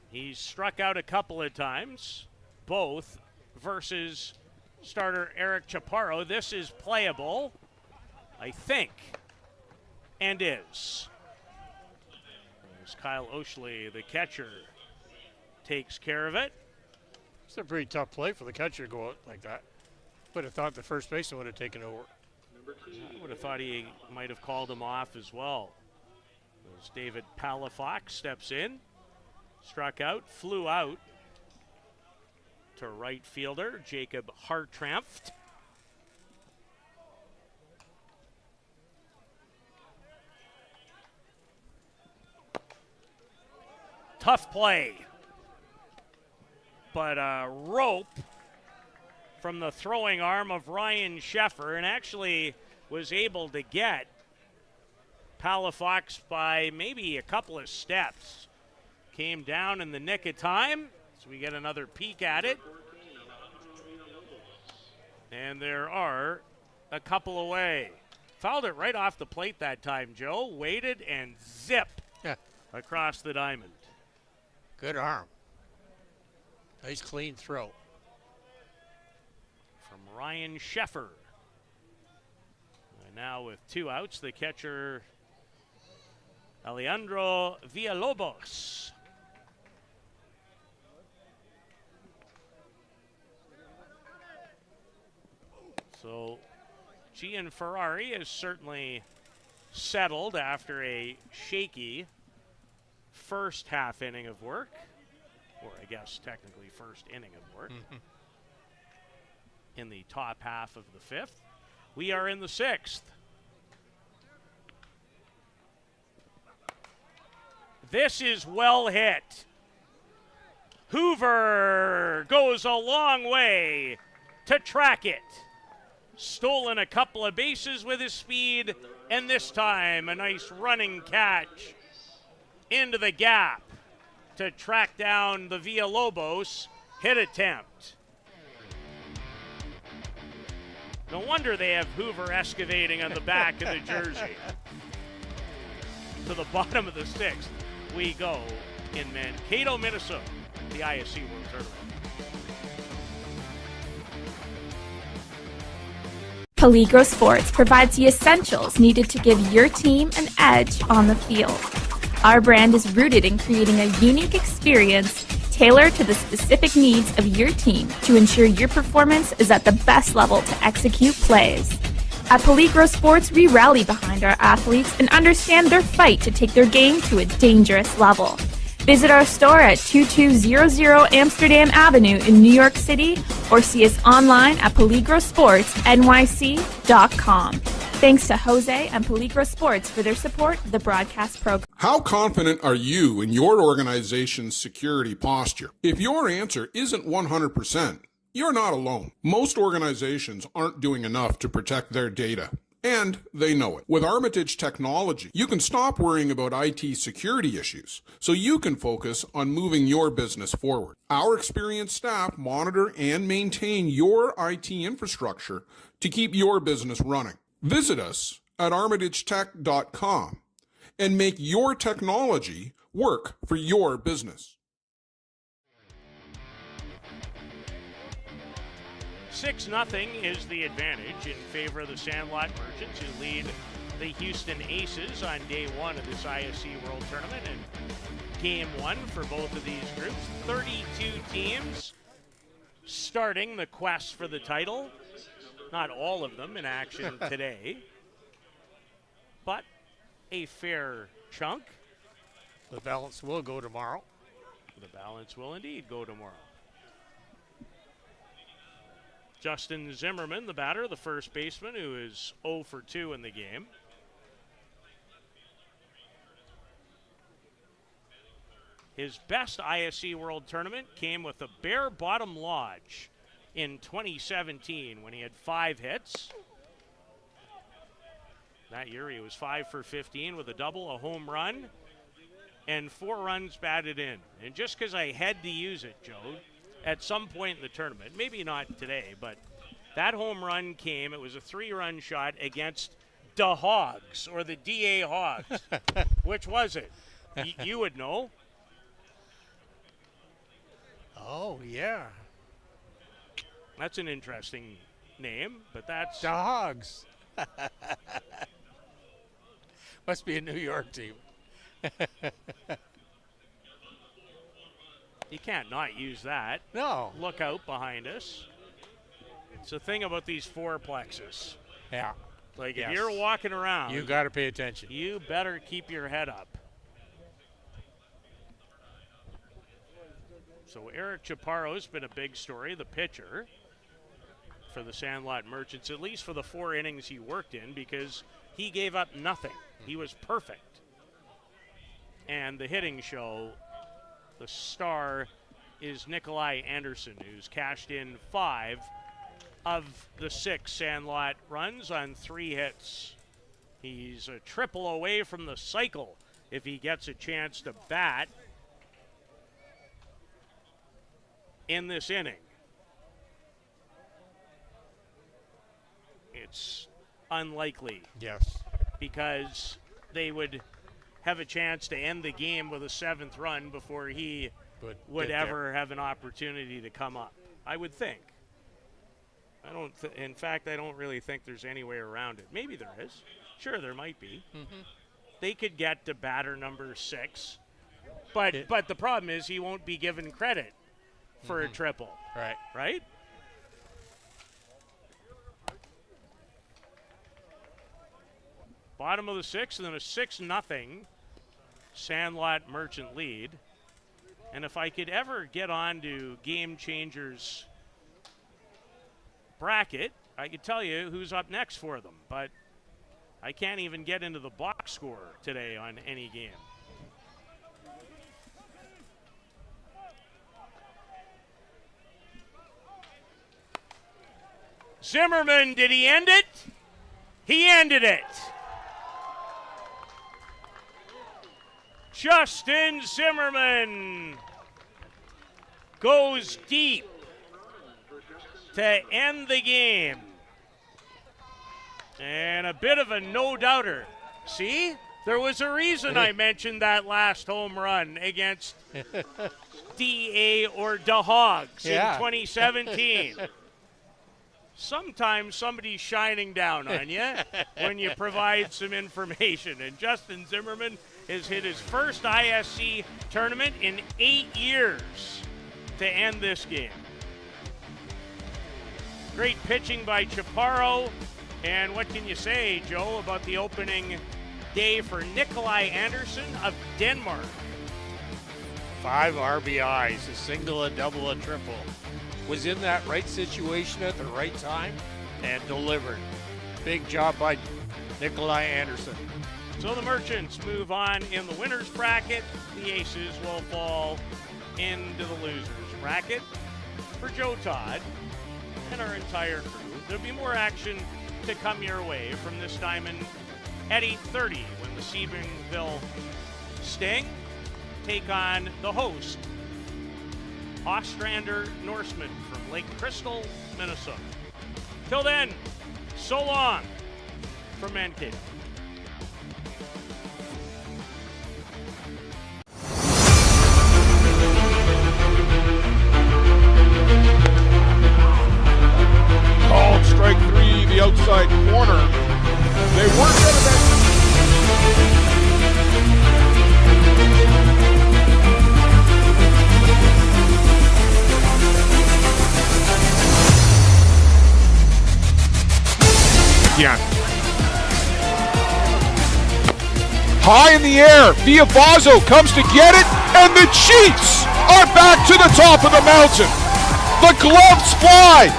A: He's struck out a couple of times, both versus starter Eric Chaparro. This is playable, I think, and is. As Kyle Oshley, the catcher, takes care of it.
B: It's a pretty tough play for the catcher to go out like that. Would have thought the first baseman would have taken over.
A: I would have thought he might have called him off as well. As David Palafox steps in, struck out, flew out to right fielder Jacob Hartranft. Tough play, but a rope from the throwing arm of Ryan Sheffer, and actually was able to get Palafox by maybe a couple of steps. Came down in the nick of time, so we get another peek at it. And there are a couple away. Fouled it right off the plate that time, Joe. Waited and zip across the diamond.
B: Good arm. Nice clean throw.
A: From Ryan Sheffer. And now with 2 outs, the catcher Alejandro Villalobos. So Gian Ferrari is certainly settled after a shaky first half inning of work, or I guess technically first inning of work, in the top half of the 5th. We are in the 6th. This is well hit. Hoover goes a long way to track it. Stolen a couple of bases with his speed, and this time a nice running catch into the gap to track down the Villalobos hit attempt. No wonder they have Hoover excavating on the back of the jersey. To the bottom of the 6th we go in Mankato, Minnesota, the ISC World Tournament.
F: Peligro Sports provides the essentials needed to give your team an edge on the field. Our brand is rooted in creating a unique experience tailored to the specific needs of your team to ensure your performance is at the best level to execute plays. At Peligro Sports, we rally behind our athletes and understand their fight to take their game to a dangerous level. Visit our store at 2200 Amsterdam Avenue in New York City or see us online at peligrosportsnyc.com. Thanks to Jose and Peligro Sports for their support of the broadcast program.
C: How confident are you in your organization's security posture? If your answer isn't 100%, You're not alone. Most organizations aren't doing enough to protect their data, and they know it. With Armitage technology, you can stop worrying about IT security issues so you can focus on moving your business forward. Our experienced staff monitor and maintain your IT infrastructure to keep your business running. Visit us at armitagetech.com and make your technology work for your business.
A: 6-0 is the advantage in favor of the Sandlot Merchants, who lead the Houston Aces on day one of this ISC World Tournament, and game one for both of these groups. 32 teams starting the quest for the title. Not all of them in action today, but a fair chunk.
B: The balance will go tomorrow.
A: The balance will indeed go tomorrow. Justin Zimmerman, the batter, the first baseman, who is 0 for 2 in the game. His best ISC World Tournament came with the Bear Bottom Lodge in 2017 when he had 5 hits. That year he was 5 for 15 with a double, a home run, and 4 runs batted in. And just because I had to use it, Joe, at some point in the tournament, maybe not today, but that home run came. It was a 3-run shot against the Hogs, or the DA Hogs. Which was it? You would know.
B: Oh, yeah.
A: That's an interesting name, but that's...
B: The Hogs. Must be a New York team.
A: You can't not use that.
B: No.
A: Look out behind us. It's the thing about these fourplexes.
B: Yeah.
A: Like,
B: Yes.
A: if you're walking around,
B: You got to pay attention.
A: you better keep your head up. So Eric Chaparro's been a big story, the pitcher for the Sandlot Merchants, at least for the 4 innings he worked in, because he gave up nothing. He was perfect. And the hitting show, the star is Nikolai Anderson, who's cashed in 5 of the 6 Sandlot runs on 3 hits. He's a triple away from the cycle if he gets a chance to bat in this inning. It's unlikely.
B: Yes.
A: Because they would have a chance to end the game with a 7th run before he would ever have an opportunity to come up, I would think. In fact, I don't really think there's any way around it. Maybe there is. Sure, there might be. Mm-hmm. They could get to batter number 6, but the problem is he won't be given credit for a triple.
B: Right.
A: Right? Bottom of the 6th, and then a 6-0 Sandlot Merchant lead. And if I could ever get on to Game Changers bracket, I could tell you who's up next for them, but I can't even get into the box score today on any game. Zimmerman, did he end it? He ended it. Justin Zimmerman goes deep to end the game. And a bit of a no-doubter. See? There was a reason I mentioned that last home run against DA or the Hogs in 2017. Sometimes somebody's shining down on you when you provide some information. And Justin Zimmerman has hit his first ISC tournament in 8 years to end this game. Great pitching by Chaparro. And what can you say, Joe, about the opening day for Nikolai Anderson of Denmark?
B: 5 RBIs, a single, a double, a triple. Was in that right situation at the right time and delivered. Big job by Nikolai Anderson.
A: So the Merchants move on in the winner's bracket. The Aces will fall into the loser's bracket. For Joe Todd and our entire crew, there'll be more action to come your way from this diamond at 8:30 when the Sebringville Sting take on the host, Ostrander Norseman from Lake Crystal, Minnesota. Till then, so long from Mankato.
C: Called strike three, the outside corner. They work out of that. Again. High in the air, Viavazo comes to get it, and the Chiefs are back to the top of the mountain. The gloves fly.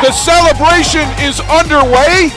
C: The celebration is underway.